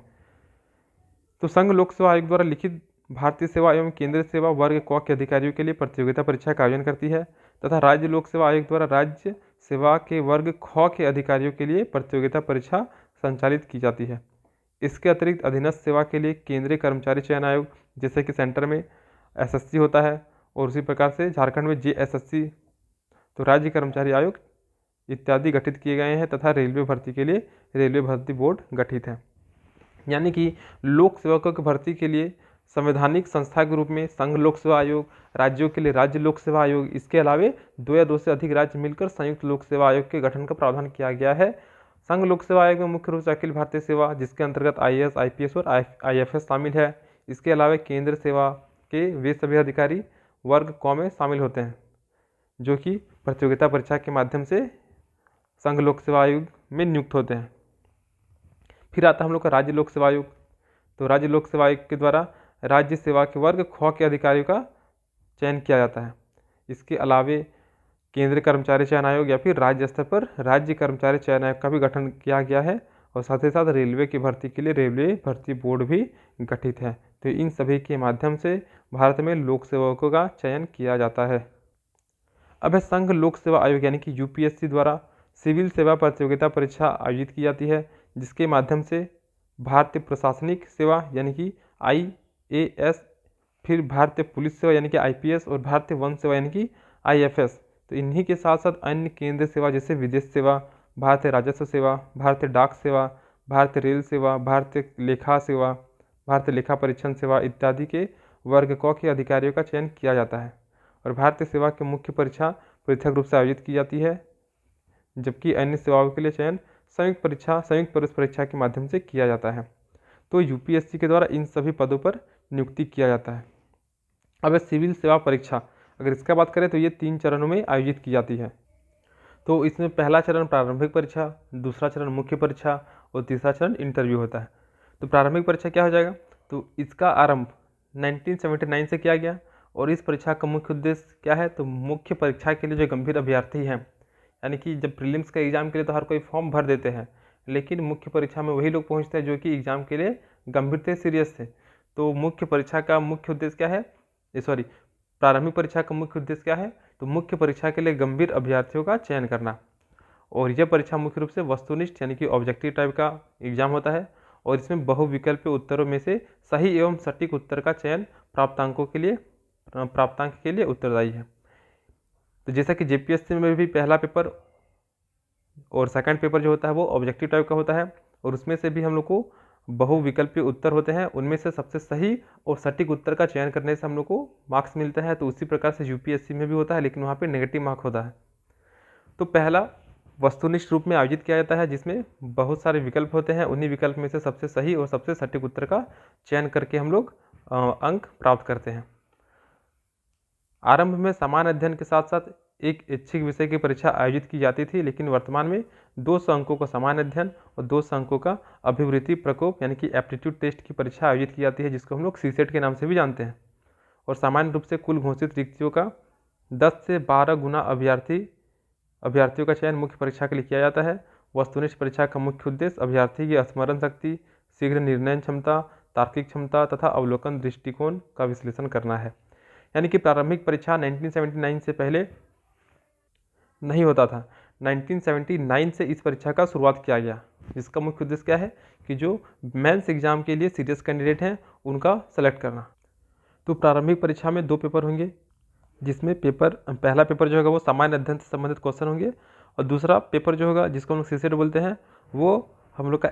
तो संघ लोक सेवा आयोग द्वारा लिखित भारतीय सेवा एवं केंद्रीय सेवा वर्ग क के अधिकारियों के लिए प्रतियोगिता परीक्षा का आयोजन करती है, तथा राज्य लोक सेवा आयोग द्वारा राज्य सेवा के वर्ग ख के अधिकारियों के लिए प्रतियोगिता परीक्षा संचालित की जाती है। इसके अतिरिक्त अधीनस्थ सेवा के लिए केंद्रीय कर्मचारी चयन आयोग, जैसे कि सेंटर में SSC होता है, और उसी प्रकार से झारखंड में JSSC, तो राज्य कर्मचारी आयोग इत्यादि गठित किए गए हैं, तथा रेलवे भर्ती के लिए रेलवे भर्ती बोर्ड गठित है। यानी कि लोक सेवकों की भर्ती के लिए संवैधानिक संस्था के रूप में संघ लोक सेवा आयोग, राज्यों के लिए राज्य लोक सेवा आयोग, इसके अलावे 2 या 2 से अधिक राज्य मिलकर संयुक्त लोक सेवा आयोग के गठन का प्रावधान किया गया है। संघ लोक सेवा आयोग में मुख्य रूप से अखिल भारतीय सेवा, जिसके अंतर्गत IAS, IPS और IFS शामिल है। इसके अलावा केंद्र सेवा के वे सभी अधिकारी वर्ग क में शामिल होते हैं, जो कि प्रतियोगिता परीक्षा के माध्यम से संघ लोक सेवा आयोग में नियुक्त होते हैं। फिर आता है हम लोग का राज्य लोक सेवा आयोग। तो राज्य लोक सेवा आयोग के द्वारा राज्य सेवा के वर्ग ख के अधिकारियों का चयन किया जाता है। इसके अलावे केंद्रीय कर्मचारी चयन आयोग या फिर राज्य स्तर पर राज्य कर्मचारी चयन आयोग का भी गठन किया गया है और साथ ही साथ रेलवे की भर्ती के लिए रेलवे भर्ती बोर्ड भी गठित है। तो इन सभी के माध्यम से भारत में लोक सेवकों का चयन किया जाता है। अब है संघ लोक सेवा आयोग यानी कि यूपीएससी द्वारा सिविल सेवा प्रतियोगिता परीक्षा आयोजित की जाती है, जिसके माध्यम से भारतीय प्रशासनिक सेवा यानी कि IAS, फिर भारतीय पुलिस सेवा यानी कि IPS और भारतीय वन सेवा यानी कि IFS, तो इन्हीं के साथ साथ अन्य केंद्रीय सेवा जैसे विदेश सेवा, भारतीय राजस्व सेवा, भारतीय डाक सेवा, भारतीय रेल सेवा, भारतीय लेखा सेवा, भारतीय लेखा परीक्षण सेवा इत्यादि के वर्ग क के अधिकारियों का चयन किया जाता है। और भारतीय सेवा की मुख्य परीक्षा पृथक रूप से आयोजित की जाती है, जबकि अन्य सेवाओं के लिए चयन संयुक्त प्रवेश परीक्षा के माध्यम से किया जाता है। तो यूपीएससी के द्वारा इन सभी पदों पर नियुक्ति किया जाता है। अब सिविल सेवा परीक्षा, अगर इसका बात करें तो ये 3 चरणों में आयोजित की जाती है। तो इसमें पहला चरण प्रारंभिक परीक्षा, दूसरा चरण मुख्य परीक्षा और तीसरा चरण इंटरव्यू होता है। तो प्रारंभिक परीक्षा क्या हो जाएगा, तो इसका आरंभ 1979 से किया गया और इस परीक्षा का मुख्य उद्देश्य क्या है, तो मुख्य परीक्षा के लिए जो गंभीर अभ्यर्थी हैं, यानी कि जब प्रीलिम्स का एग्जाम के लिए तो हर कोई फॉर्म भर देते हैं, लेकिन मुख्य परीक्षा में वही लोग पहुंचते हैं जो कि एग्जाम के लिए गंभीर थे, सीरियस थे। तो मुख्य परीक्षा का मुख्य उद्देश्य क्या है, प्रारंभिक परीक्षा का मुख्य उद्देश्य क्या है, तो मुख्य परीक्षा के लिए गंभीर अभ्यर्थियों का चयन करना। और यह परीक्षा मुख्य रूप से वस्तुनिष्ठ यानी कि ऑब्जेक्टिव टाइप का एग्जाम होता है और इसमें बहुविकल्पीय उत्तरों में से सही एवं सटीक उत्तर का चयन प्राप्तांक के लिए उत्तरदायी है। तो जैसा कि जेपीएससी में भी पहला पेपर और सेकंड पेपर जो होता है वो ऑब्जेक्टिव टाइप का होता है और उसमें से भी हम लोग को बहुविकल्पीय उत्तर होते हैं, उनमें से सबसे सही और सटीक उत्तर का चयन करने से हम लोग को मार्क्स मिलता है। तो उसी प्रकार से यूपीएससी में भी होता है, लेकिन वहाँ पे नेगेटिव मार्क होता है। तो पहला वस्तुनिष्ठ रूप में आयोजित किया जाता है, जिसमें बहुत सारे विकल्प होते हैं, उन्हीं विकल्प में से सबसे सही और सबसे सटीक उत्तर का चयन करके हम लोग अंक प्राप्त करते हैं। आरंभ में सामान्य अध्ययन के साथ साथ एक ऐच्छिक विषय की परीक्षा आयोजित की जाती थी, लेकिन वर्तमान में 200 अंकों का सामान्य अध्ययन और 200 अंकों का अभिवृत्ति प्रकोप यानी कि एप्टीट्यूड टेस्ट की परीक्षा आयोजित की जाती है, जिसको हम लोग सीसेट के नाम से भी जानते हैं। और सामान्य रूप से कुल घोषित रिक्तियों का 10 से 12 गुना अभ्यर्थियों का चयन मुख्य परीक्षा के लिए किया जाता है। वस्तुनिष्ठ परीक्षा का मुख्य उद्देश्य अभ्यर्थी की स्मरण शक्ति, शीघ्र निर्णय क्षमता, तार्किक क्षमता तथा अवलोकन दृष्टिकोण का विश्लेषण करना है। यानी कि प्रारंभिक परीक्षा 1979 से पहले नहीं होता था, 1979 से इस परीक्षा का शुरुआत किया गया, जिसका मुख्य उद्देश्य क्या है कि जो मेंस एग्जाम के लिए सीरियस कैंडिडेट हैं उनका सेलेक्ट करना। तो प्रारंभिक परीक्षा में 2 पेपर होंगे, जिसमें पहला पेपर जो होगा वो सामान्य अध्ययन से संबंधित क्वेश्चन होंगे और दूसरा पेपर जो होगा जिसको हम लोग सीसेट बोलते हैं वो हम लोग का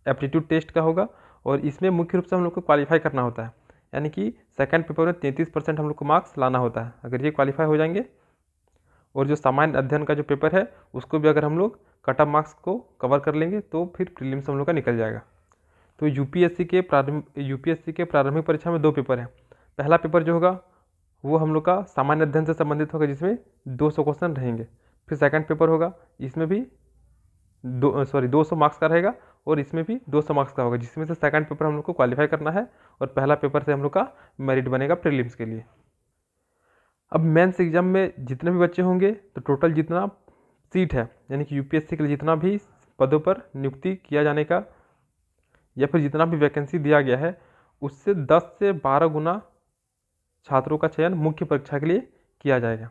एप्टीट्यूड टेस्ट का होगा और इसमें मुख्य रूप से हम लोग को क्वालिफाई करना होता है। यानी कि सेकंड पेपर में 33% हम लोग को मार्क्स लाना होता है। अगर ये क्वालिफाई हो जाएंगे और जो सामान्य अध्ययन का जो पेपर है उसको भी अगर हम लोग कट ऑफ मार्क्स को कवर कर लेंगे तो फिर प्रीलिम्स हम लोग का निकल जाएगा। तो यूपीएससी के प्रारंभिक परीक्षा में 2 पेपर हैं। पहला पेपर जो होगा वो हम लोग का सामान्य अध्ययन से संबंधित होगा, जिसमें 200 क्वेश्चन रहेंगे। फिर सेकंड पेपर होगा, इसमें भी 200 मार्क्स का रहेगा और इसमें भी 200 मार्क्स का होगा, जिसमें से सेकंड पेपर हम लोग को क्वालिफाई करना है और पहला पेपर से हम लोग का मेरिट बनेगा प्रीलिम्स के लिए। अब मेंस एग्जाम में जितने भी बच्चे होंगे तो टोटल जितना सीट है, यानी कि यूपीएससी के लिए जितना भी पदों पर नियुक्ति किया जाने का या फिर जितना भी वैकेंसी दिया गया है उससे 10 से 12 गुना छात्रों का चयन मुख्य परीक्षा के लिए किया जाएगा।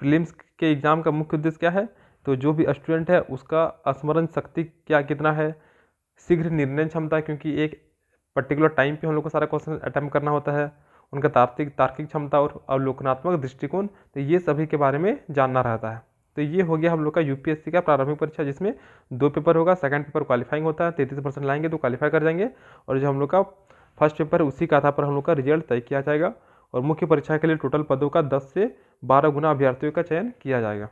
प्रीलिम्स के एग्ज़ाम का मुख्य उद्देश्य क्या है, तो जो भी स्टूडेंट है उसका स्मरण शक्ति कितना है, शीघ्र निर्णय क्षमता, क्योंकि एक पर्टिकुलर टाइम पे हम लोग को सारा क्वेश्चन अटेम्प्ट करना होता है, उनका तार्किक क्षमता और अवलोकनात्मक दृष्टिकोण, तो ये सभी के बारे में जानना रहता है। तो ये हो गया हम लोग का यूपीएससी का प्रारंभिक परीक्षा, जिसमें 2 पेपर होगा। सेकंड पेपर क्वालिफाइंग होता है, 33% लाएंगे तो क्वालिफाई कर जाएंगे और जो हम लोग का फर्स्ट पेपर है उसी के आधार पर हम लोग का रिजल्ट तय किया जाएगा और मुख्य परीक्षा के लिए टोटल पदों का 10 से 12 गुना अभ्यर्थियों का चयन किया जाएगा।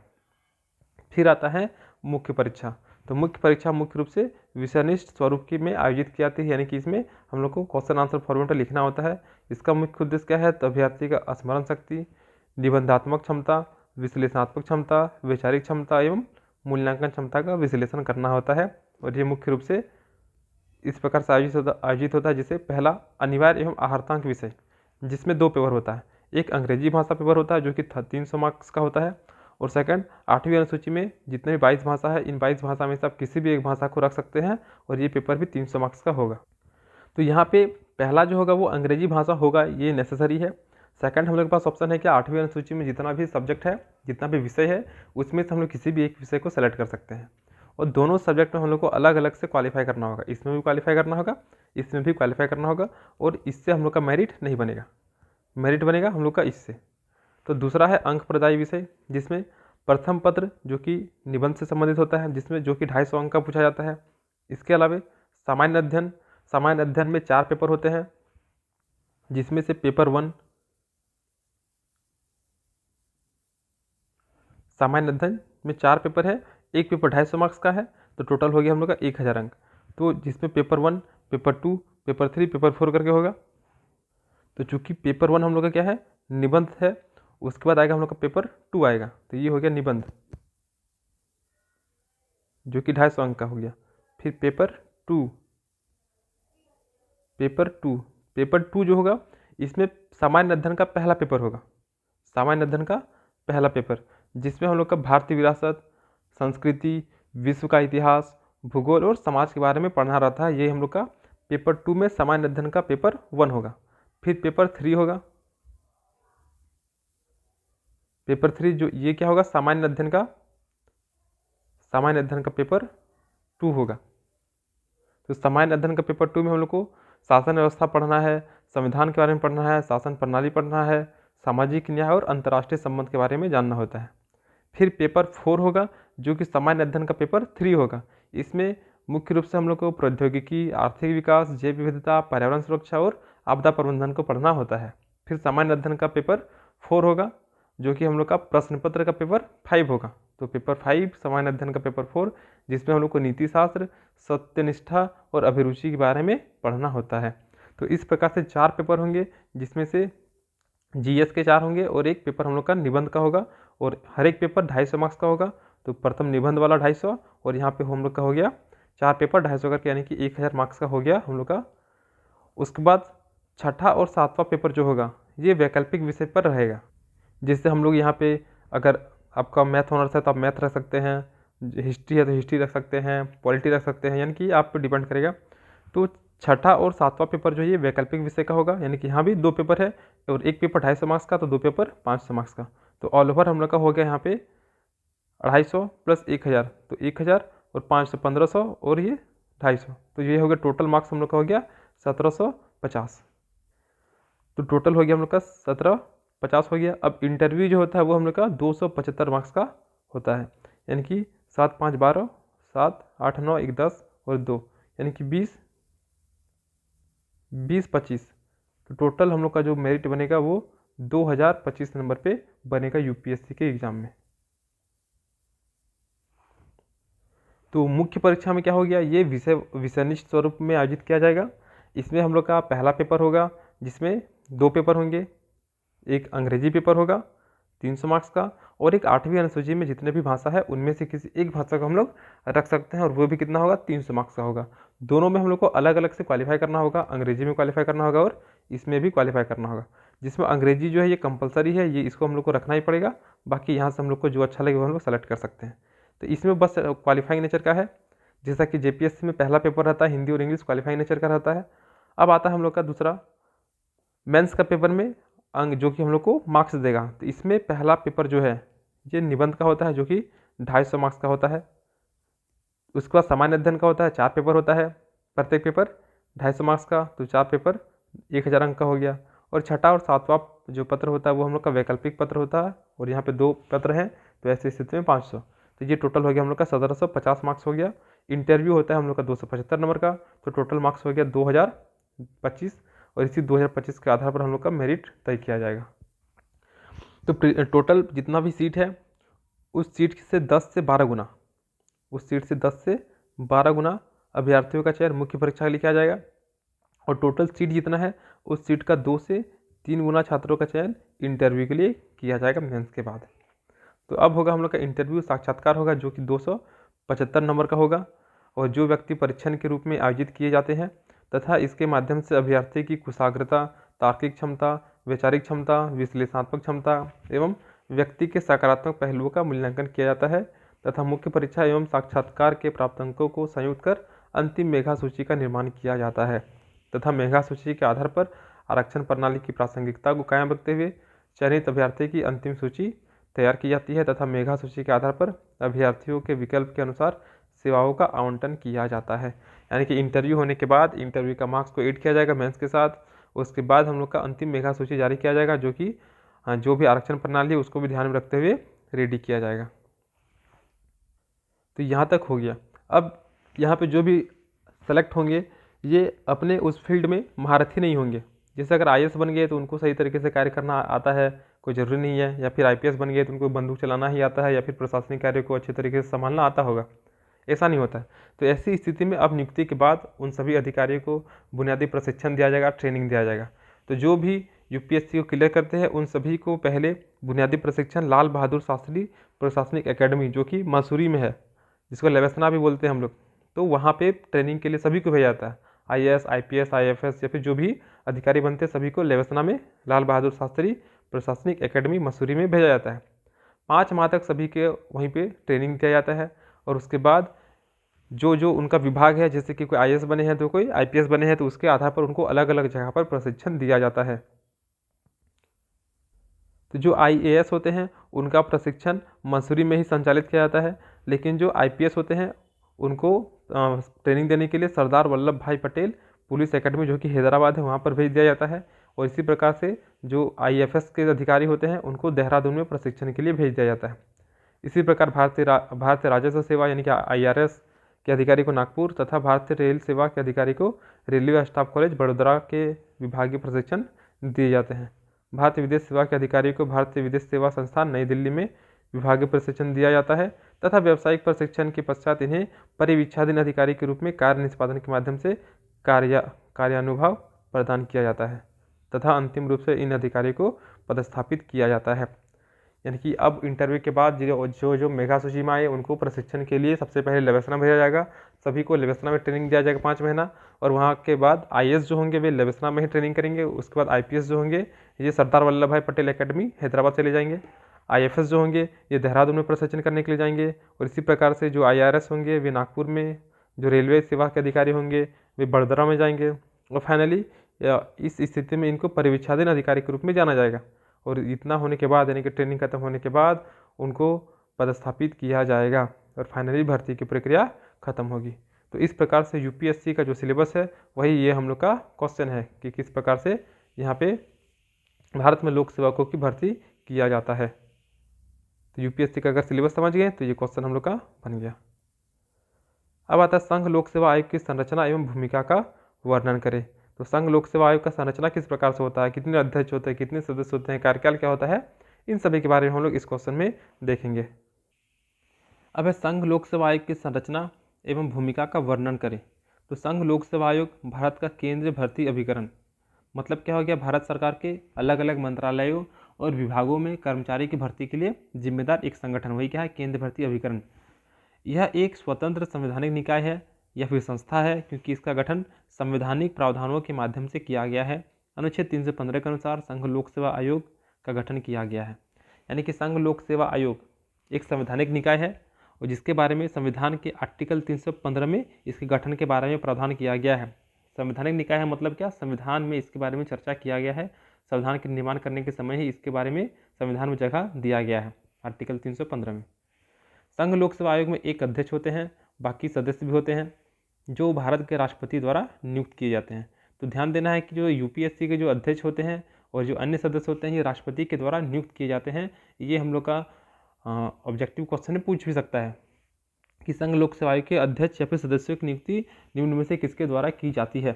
फिर आता है मुख्य परीक्षा। तो मुख्य परीक्षा मुख्य रूप से विषयनिष्ठ स्वरूप की में आयोजित की जाती है, यानी कि इसमें हम लोग को क्वेश्चन आंसर फॉर्मेट में लिखना होता है। इसका मुख्य उद्देश्य क्या है, तो अभ्यर्थी का स्मरण शक्ति, निबंधात्मक क्षमता, विश्लेषणात्मक क्षमता, वैचारिक क्षमता एवं मूल्यांकन क्षमता का विश्लेषण करना होता है। और ये मुख्य रूप से इस प्रकार से आयोजित होता है, जिसे पहला अनिवार्य एवं आहार्तांक विषय, जिसमें 2 पेपर होता है। एक अंग्रेजी भाषा पेपर होता है जो कि 300 मार्क्स का होता है, और सेकंड 8वीं अनुसूची में जितने भी 22 भाषा है, इन 22 भाषा में से आप किसी भी एक भाषा को रख सकते हैं और ये पेपर भी 300 मार्क्स का होगा। तो यहाँ पे पहला जो होगा वो अंग्रेजी भाषा होगा, ये नेसेसरी है। सेकंड हम लोग के पास ऑप्शन है कि 8वीं अनुसूची में जितना भी सब्जेक्ट है, जितना भी विषय है, उसमें से हम लोग किसी भी एक विषय को सेलेक्ट कर सकते हैं, और दोनों सब्जेक्ट में हम लोग को अलग अलग से क्वालिफाई करना होगा। इसमें भी क्वालिफाई करना होगा, इसमें भी क्वालिफाई करना होगा, और इससे हम लोग का मेरिट नहीं बनेगा, मेरिट बनेगा हम लोग का इससे। तो दूसरा है अंक प्रदायी विषय, जिसमें प्रथम पत्र जो कि निबंध से संबंधित होता है, जिसमें जो कि 250 अंक का पूछा जाता है। इसके अलावा सामान्य अध्ययन, सामान्य अध्ययन में 4 पेपर होते हैं, जिसमें से पेपर 1 सामान्य अध्ययन में 4 पेपर है, एक पेपर 250 मार्क्स का है, तो टोटल हो गया हम लोग का 1000 अंक। तो जिसमें पेपर 1, पेपर 2, पेपर 3, पेपर 4 करके होगा। तो चूंकि पेपर 1 हम लोग का क्या है, निबंध है, उसके बाद आएगा हम लोग का पेपर 2 आएगा, तो ये हो गया निबंध जो कि 250 अंक का हो गया। फिर पेपर 2, पेपर 2 जो होगा, इसमें सामान्य अध्ययन का पहला पेपर होगा, सामान्य अध्ययन का पहला पेपर, जिसमें हम लोग का भारतीय विरासत, संस्कृति, विश्व का इतिहास, भूगोल और समाज के बारे में पढ़ना रहता है। ये हम लोग का पेपर 2 में सामान्य अध्ययन का पेपर 1 होगा। फिर पेपर 3 होगा, पेपर 3 जो ये क्या होगा, सामान्य अध्ययन का पेपर 2 होगा। तो सामान्य अध्ययन का पेपर 2 में हम लोग को शासन व्यवस्था पढ़ना है, संविधान के बारे में पढ़ना है, शासन प्रणाली पढ़ना है, सामाजिक न्याय और अंतर्राष्ट्रीय संबंध के बारे में जानना होता है। फिर पेपर 4 होगा जो कि सामान्य अध्ययन का पेपर 3 होगा। इसमें मुख्य रूप से हम लोग को प्रौद्योगिकी, आर्थिक विकास, जैव विविधता, पर्यावरण सुरक्षा और आपदा प्रबंधन को पढ़ना होता है। फिर सामान्य अध्ययन का पेपर 4 होगा जो कि हम लोग का प्रश्न पत्र का पेपर 5 होगा। तो पेपर 5 सामान्य अध्ययन का पेपर 4, जिसमें हम लोग को नीति शास्त्र, सत्यनिष्ठा और अभिरुचि के बारे में पढ़ना होता है। तो इस प्रकार से 4 पेपर होंगे, जिसमें से जीएस के 4 होंगे और एक पेपर हम लोग का निबंध का होगा, और हर एक पेपर 250 मार्क्स का होगा। तो प्रथम निबंध वाला 250, और यहाँ पे हम लोग का हो गया 4 पेपर 250 करके, यानी कि 1000 मार्क्स का हो गया हम लोग का। उसके बाद छठा और 7वां पेपर जो होगा, ये वैकल्पिक विषय पर रहेगा, जिससे हम लोग यहाँ पे अगर आपका मैथ ऑनर्स है तो आप मैथ रख सकते हैं, हिस्ट्री है तो हिस्ट्री रख सकते हैं, पॉलिटी रख सकते हैं, यानी कि आप पे डिपेंड करेगा। तो छठा और 7वां पेपर जो है ये वैकल्पिक विषय का होगा, यानी कि यहाँ भी 2 पेपर है, और एक पेपर 250 मार्क्स का, तो 2 पेपर 500 मार्क्स का। तो ऑल ओवर हम लोग का हो गया यहाँ पे 250 प्लस 1000, तो 1000 और 500 1500, और ये 250, तो ये हो गया टोटल मार्क्स हम लोग का हो गया 1750। तो टोटल हो गया हम लोग का 1750 हो गया। अब इंटरव्यू जो होता है वो हम लोग का 275 मार्क्स का होता है, यानी कि 7 5 12, 7 8 9 1 10 और 2, यानी कि 20 25। तो टोटल हम लोग का जो मेरिट बनेगा वो 2025 नंबर पे बनेगा यूपीएससी के एग्ज़ाम में। तो मुख्य परीक्षा में क्या हो गया, ये विषयनिष्ठ स्वरूप में आयोजित किया जाएगा। इसमें हम लोग का पहला पेपर होगा जिसमें 2 पेपर होंगे, एक अंग्रेजी पेपर होगा 300 मार्क्स का, और एक 8वीं अनुसूची में जितने भी भाषा है उनमें से किसी एक भाषा को हम लोग रख सकते हैं, और वो भी कितना होगा, 300 मार्क्स का होगा। दोनों में हम लोग को अलग अलग से क्वालिफाई करना होगा, अंग्रेजी में क्वालिफाई करना होगा और इसमें भी क्वालिफाई करना होगा। जिसमें अंग्रेजी जो है ये कंपलसरी है, ये इसको हम लोग को रखना ही पड़ेगा, बाकी यहाँ से हम लोग को जो अच्छा लगे वो हम लोग सेलेक्ट कर सकते हैं। तो इसमें बस क्वालिफाइंग नेचर का है, जैसा कि जेपीएससी में पहला पेपर रहता है हिंदी और इंग्लिश, क्वालिफाइंग नेचर का रहता है। अब आता है हम लोग का दूसरा मेंस का पेपर में अंक, जो कि हम लोग को मार्क्स देगा। तो इसमें पहला पेपर जो है ये निबंध का होता है, जो कि 250 मार्क्स का होता है। उसके बाद सामान्य अध्ययन का होता है, 4 पेपर होता है, प्रत्येक पेपर 250 मार्क्स का, तो 4 पेपर 1000 अंक का हो गया। और छठा और 7वां जो पत्र होता है वो हम लोग का वैकल्पिक पत्र होता है, और यहाँ पे 2 पत्र हैं, तो ऐसी स्थिति में 500। तो ये टोटल हो गया हम लोग का 1750 मार्क्स हो गया। इंटरव्यू होता है हम लोग का 275 नंबर का, तो टोटल मार्क्स हो गया 2025, और इसी 2025 के आधार पर हम लोग का मेरिट तय किया जाएगा। तो टोटल जितना भी सीट है उस सीट से 10 से 12 गुना, उस सीट से 10 से 12 गुना अभ्यर्थियों का चयन मुख्य परीक्षा के लिए किया जाएगा, और टोटल सीट जितना है उस सीट का 2 से 3 गुना छात्रों का चयन इंटरव्यू के लिए किया जाएगा मेंस के बाद। तो अब होगा हम लोग का इंटरव्यू साक्षात्कार होगा, जो कि 275 नंबर का होगा, और जो व्यक्ति परीक्षण के रूप में आयोजित किए जाते हैं तथा इसके माध्यम से अभ्यर्थी की कुशाग्रता, तार्किक क्षमता, वैचारिक क्षमता, विश्लेषणात्मक क्षमता एवं व्यक्ति के सकारात्मक पहलुओं का मूल्यांकन किया जाता है तथा मुख्य परीक्षा एवं साक्षात्कार के प्राप्त अंकों को संयुक्त कर अंतिम मेधा सूची का निर्माण किया जाता है तथा मेधा सूची के आधार पर आरक्षण प्रणाली की प्रासंगिकता को कायम रखते हुए चयनित अभ्यर्थी की अंतिम सूची तैयार की जाती है तथा मेधा सूची के आधार पर अभ्यर्थियों के विकल्प के अनुसार सेवाओं का आवंटन किया जाता है। यानी कि इंटरव्यू होने के बाद इंटरव्यू का मार्क्स को ऐड किया जाएगा मेंस के साथ, उसके बाद हम लोग का अंतिम मेधा सूची जारी किया जाएगा जो कि जो भी आरक्षण प्रणाली है उसको भी ध्यान में रखते हुए रेडी किया जाएगा। तो यहाँ तक हो गया। अब यहाँ पे जो भी सेलेक्ट होंगे ये अपने उस फील्ड में महारथी नहीं होंगे। जैसे अगर आईएएस बन गए तो उनको सही तरीके से कार्य करना आता है, कोई ज़रूरी नहीं है, या फिर आईपीएस बन गए तो उनको बंदूक चलाना ही आता है या फिर प्रशासनिक कार्य को अच्छे तरीके से संभालना आता होगा, ऐसा नहीं होता है। तो ऐसी स्थिति में अब नियुक्ति के बाद उन सभी अधिकारियों को बुनियादी प्रशिक्षण दिया जाएगा, ट्रेनिंग दिया जाएगा। तो जो भी यूपीएससी को क्लियर करते हैं उन सभी को पहले बुनियादी प्रशिक्षण लाल बहादुर शास्त्री प्रशासनिक एकेडमी जो कि मसूरी में है, जिसको लेवेसना भी बोलते हैं हम लोग, तो वहाँ पे ट्रेनिंग के लिए सभी को भेजा जाता है। आईएएस, आईपीएस, आईएफएस या फिर जो भी अधिकारी बनते हैं सभी को लेवेसना में लाल बहादुर शास्त्री प्रशासनिक एकेडमी मसूरी में भेजा जाता है। 5 माह तक सभी के वहीं पे ट्रेनिंग दिया जाता है और उसके बाद जो जो उनका विभाग है, जैसे कि कोई आईएएस बने हैं तो कोई आईपीएस बने हैं, तो उसके आधार पर उनको अलग अलग जगह पर प्रशिक्षण दिया जाता है। तो जो आईएएस होते हैं उनका प्रशिक्षण मसूरी में ही संचालित किया जाता है, लेकिन जो आईपीएस होते हैं उनको ट्रेनिंग देने के लिए सरदार वल्लभ भाई पटेल पुलिस एकेडमी जो कि हैदराबाद है वहाँ पर भेज दिया जाता है। और इसी प्रकार से जो आईएफएस के अधिकारी होते हैं उनको देहरादून में प्रशिक्षण के लिए भेज दिया जाता है। इसी प्रकार भारतीय राजस्व सेवा यानी कि आईआरएस के अधिकारी को नागपुर तथा भारतीय रेल सेवा के अधिकारी को रेलवे स्टाफ कॉलेज बड़ोदरा के विभागीय प्रशिक्षण दिए जाते हैं। भारतीय विदेश सेवा के अधिकारी को भारतीय विदेश सेवा संस्थान नई दिल्ली में विभागीय प्रशिक्षण दिया जाता है तथा व्यावसायिक प्रशिक्षण के पश्चात इन्हें परिवीक्षाधीन अधिकारी के रूप में कार्य निष्पादन के माध्यम से कार्यानुभव प्रदान किया जाता है तथा अंतिम रूप से इन अधिकारी को पदस्थापित किया जाता है। यानी कि अब इंटरव्यू के बाद जो मेधा सूची में आए उनको प्रशिक्षण के लिए सबसे पहले लेवेसना भेजा जाएगा। सभी को लेवेसना में ट्रेनिंग दिया जाएगा 5 महीना और वहाँ के बाद आईएएस जो होंगे वे लेवेसना में ही ट्रेनिंग करेंगे। उसके बाद आईपीएस जो होंगे ये सरदार वल्लभ भाई पटेल एकेडमी हैदराबाद चले जाएंगे। आईएफएस जो होंगे ये देहरादून में प्रशिक्षण करने के लिए जाएंगे और इसी प्रकार से जो आईआरएस होंगे वे नागपुर में, जो रेलवे सेवा के अधिकारी होंगे वे बड़ोदरा में जाएंगे और फाइनली इस स्थिति में इनको परिवीक्षाधीन अधिकारी के रूप में जाना जाएगा। और इतना होने के बाद यानी कि ट्रेनिंग खत्म होने के बाद उनको पदस्थापित किया जाएगा और फाइनली भर्ती की प्रक्रिया खत्म होगी। तो इस प्रकार से यूपीएससी का जो सिलेबस है वही ये हम लोग का क्वेश्चन है कि किस प्रकार से यहाँ पे भारत में लोक सेवकों की भर्ती किया जाता है। तो यूपीएससी का अगर सिलेबस समझ गए तो ये क्वेश्चन हम लोग का बन गया। अब आता है संघ लोक सेवा आयोग की संरचना एवं भूमिका का वर्णन करें। तो संघ लोक सेवा आयोग का संरचना किस प्रकार से होता है, कितने अध्यक्ष होते हैं, कितने सदस्य होते हैं, कार्यकाल क्या होता है, इन सभी के बारे में हम लोग इस क्वेश्चन में देखेंगे। अब है संघ लोक सेवा आयोग की संरचना एवं भूमिका का वर्णन करें। तो संघ लोक सेवा आयोग भारत का केंद्रीय भर्ती अभिकरण, मतलब क्या हो गया, भारत सरकार के अलग अलग मंत्रालयों और विभागों में कर्मचारी की भर्ती के लिए जिम्मेदार एक संगठन, वही क्या है, केंद्रीय भर्ती अभिकरण। यह एक स्वतंत्र संवैधानिक निकाय है या फिर संस्था है क्योंकि इसका गठन संवैधानिक प्रावधानों के माध्यम से किया गया है। अनुच्छेद 315 के अनुसार संघ लोक सेवा आयोग का गठन किया गया है। यानी कि संघ लोक सेवा आयोग एक संवैधानिक निकाय है और जिसके बारे में संविधान के आर्टिकल 315 में इसके गठन के बारे में प्रावधान किया गया है। संवैधानिक निकाय है मतलब क्या, संविधान में इसके बारे में चर्चा किया गया है, संविधान के निर्माण करने के समय ही इसके बारे में संविधान में जगह दिया गया है आर्टिकल 315 में। संघ लोक सेवा आयोग में एक अध्यक्ष होते हैं, बाकी सदस्य भी होते हैं जो भारत के राष्ट्रपति द्वारा नियुक्त किए जाते हैं। तो ध्यान देना है कि जो यूपीएससी के जो अध्यक्ष होते हैं और जो अन्य सदस्य होते हैं ये राष्ट्रपति के द्वारा नियुक्त किए जाते हैं। ये हम लोग का ऑब्जेक्टिव क्वेश्चन में पूछ भी सकता है कि संघ लोक सेवा आयोग के अध्यक्ष या फिर सदस्यों की नियुक्ति निम्न में से किसके द्वारा की जाती है।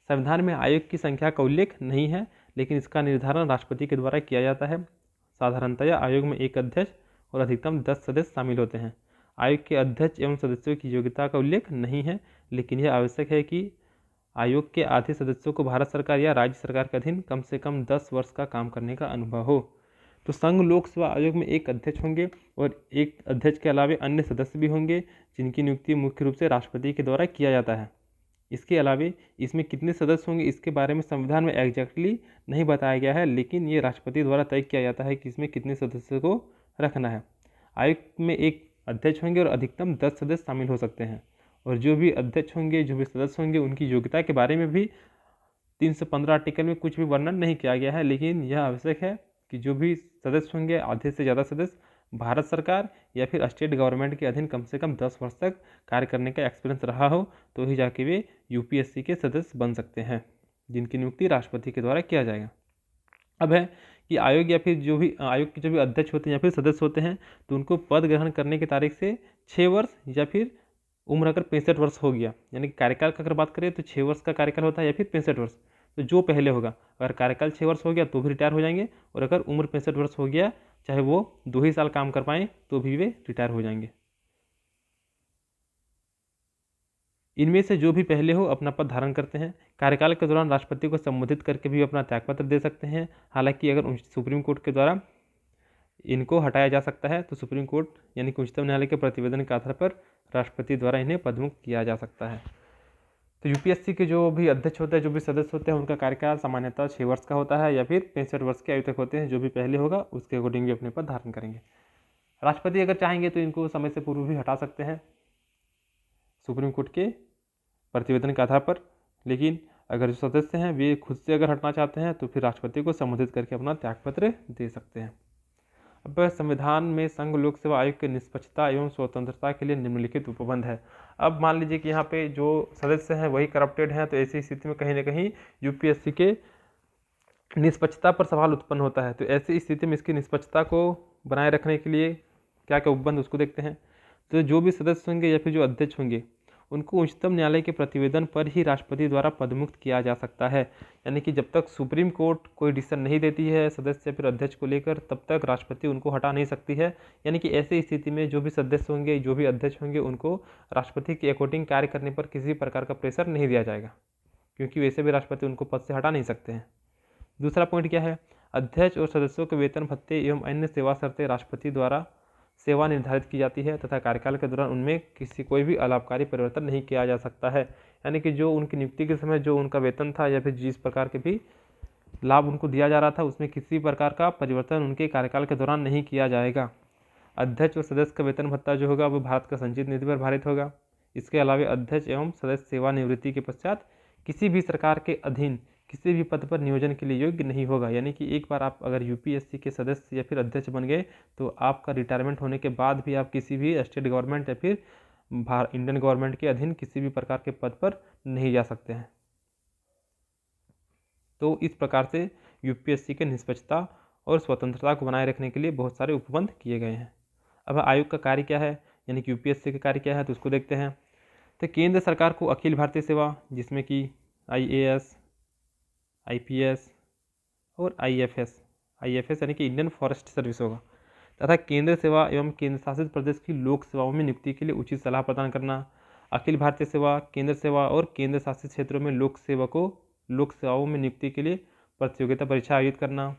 संविधान में आयोग की संख्या का उल्लेख नहीं है लेकिन इसका निर्धारण राष्ट्रपति के द्वारा किया जाता है। साधारणतया आयोग में एक अध्यक्ष और अधिकतम 10 सदस्य शामिल होते हैं। आयोग के अध्यक्ष एवं सदस्यों की योग्यता का उल्लेख नहीं है लेकिन यह आवश्यक है कि आयोग के आधे सदस्यों को भारत सरकार या राज्य सरकार के अधीन कम से कम 10 वर्ष का काम करने का अनुभव हो। तो संघ लोक सेवा आयोग में एक अध्यक्ष होंगे और एक अध्यक्ष के अलावा अन्य सदस्य भी होंगे जिनकी नियुक्ति मुख्य रूप से राष्ट्रपति के द्वारा किया जाता है। इसके अलावे इसमें कितने सदस्य होंगे इसके बारे में संविधान में एग्जैक्टली नहीं बताया गया है, लेकिन ये राष्ट्रपति द्वारा तय किया जाता है कि इसमें कितने सदस्यों को रखना है। आयोग में एक अध्यक्ष होंगे और अधिकतम 10 सदस्य शामिल हो सकते हैं। और जो भी अध्यक्ष होंगे, जो भी सदस्य होंगे, उनकी योग्यता के बारे में भी 315 आर्टिकल में कुछ भी वर्णन नहीं किया गया है, लेकिन यह आवश्यक है कि जो भी सदस्य होंगे, आधे से ज़्यादा सदस्य भारत सरकार या फिर स्टेट गवर्नमेंट के अधीन कम से कम 10 वर्ष तक कार्य करने का एक्सपीरियंस रहा हो, तो ही जाके वे यूपीएससी के सदस्य बन सकते हैं, जिनकी नियुक्ति राष्ट्रपति के द्वारा किया जाएगा। अब है कि आयोग या फिर जो भी आयोग के जो भी अध्यक्ष होते हैं या फिर सदस्य होते हैं, तो उनको पद ग्रहण करने की तारीख से 6 वर्ष या फिर उम्र अगर 65 वर्ष हो गया, यानी कि कार्यकाल का अगर बात करें तो 6 वर्ष का कार्यकाल होता है या फिर 65 वर्ष, तो जो पहले होगा, अगर कार्यकाल 6 वर्ष हो गया तो भी रिटायर हो जाएंगे, और अगर उम्र 65 वर्ष हो गया, चाहे वो 2 ही साल काम कर पाएँ तो भी वे रिटायर हो जाएंगे। इनमें से जो भी पहले हो अपना पद धारण करते हैं। कार्यकाल के दौरान राष्ट्रपति को संबोधित करके भी अपना त्यागपत्र दे सकते हैं। हालांकि अगर सुप्रीम कोर्ट के द्वारा इनको हटाया जा सकता है तो सुप्रीम कोर्ट यानी कि उच्चतम न्यायालय के प्रतिवेदन के आधार पर राष्ट्रपति द्वारा इन्हें पदमुक्त किया जा सकता है। तो यूपीएससी के जो भी अध्यक्ष होते हैं, जो भी सदस्य होते हैं, उनका कार्यकाल सामान्यतः 6 वर्ष का होता है या फिर 65 वर्ष की आयु तक होते हैं। जो भी पहले होगा उसके अकॉर्डिंग भी अपने पद धारण करेंगे। राष्ट्रपति अगर चाहेंगे तो इनको समय से पूर्व भी हटा सकते हैं सुप्रीम कोर्ट के प्रतिवेदन के आधार पर, लेकिन अगर जो सदस्य हैं वे खुद से अगर हटना चाहते हैं तो फिर राष्ट्रपति को संबोधित करके अपना त्यागपत्र दे सकते हैं। अब संविधान में संघ लोक सेवा आयोग की निष्पक्षता एवं स्वतंत्रता के लिए निम्नलिखित उपबंध है। अब मान लीजिए कि यहाँ पे जो सदस्य हैं वही करप्टेड हैं, तो ऐसी स्थिति में कहीं ना कहीं यूपीएससी के निष्पक्षता पर सवाल उत्पन्न होता है। तो ऐसी स्थिति में इसकी निष्पक्षता को बनाए रखने के लिए क्या क्या उपबंध उसको देखते हैं। तो जो भी सदस्य होंगे या फिर जो अध्यक्ष होंगे उनको उच्चतम न्यायालय के प्रतिवेदन पर ही राष्ट्रपति द्वारा पदमुक्त किया जा सकता है। यानी कि जब तक सुप्रीम कोर्ट कोई डिसीजन नहीं देती है सदस्य या फिर अध्यक्ष को लेकर, तब तक राष्ट्रपति उनको हटा नहीं सकती है। यानी कि ऐसी स्थिति में जो भी सदस्य होंगे, जो भी अध्यक्ष होंगे, उनको राष्ट्रपति के अकॉर्डिंग कार्य करने पर किसी प्रकार का प्रेशर नहीं दिया जाएगा, क्योंकि वैसे भी राष्ट्रपति उनको पद से हटा नहीं सकते हैं। दूसरा पॉइंट क्या है, अध्यक्ष और सदस्यों के वेतन भत्ते एवं अन्य सेवा शर्तें राष्ट्रपति द्वारा सेवा निर्धारित की जाती है तथा कार्यकाल के दौरान उनमें कोई भी अलाभकारी परिवर्तन नहीं किया जा सकता है। यानी कि जो उनकी नियुक्ति के समय जो उनका वेतन था या फिर जिस प्रकार के भी लाभ उनको दिया जा रहा था उसमें किसी प्रकार का परिवर्तन उनके कार्यकाल के दौरान नहीं किया जाएगा। अध्यक्ष और सदस्य का वेतन भत्ता जो होगा वो भारत का संचित निधि पर भारित होगा। इसके अलावा अध्यक्ष एवं सदस्य सेवानिवृत्ति के पश्चात किसी भी सरकार के अधीन किसी भी पद पर नियोजन के लिए योग्य नहीं होगा। यानी कि एक बार आप अगर यूपीएससी के सदस्य या फिर अध्यक्ष बन गए तो आपका रिटायरमेंट होने के बाद भी आप किसी भी स्टेट गवर्नमेंट या फिर इंडियन गवर्नमेंट के अधीन किसी भी प्रकार के पद पर नहीं जा सकते हैं। तो इस प्रकार से यूपीएससी के निष्पक्षता और स्वतंत्रता को बनाए रखने के लिए बहुत सारे उपबंध किए गए हैं। अब आयोग का कार्य क्या है, यानी कि यूपीएससी का कार्य क्या है, तो उसको देखते हैं। तो केंद्र सरकार को अखिल भारतीय सेवा, जिसमें कि आईएएस, आईपीएस और आईएफएस यानी कि इंडियन फॉरेस्ट सर्विस होगा, तथा केंद्र सेवा एवं केंद्र शासित प्रदेश की लोक सेवाओं में नियुक्ति के लिए उचित सलाह प्रदान करना। अखिल भारतीय सेवा, केंद्र सेवा और केंद्र शासित क्षेत्रों में लोक सेवाओं में नियुक्ति के लिए प्रतियोगिता परीक्षा आयोजित करना।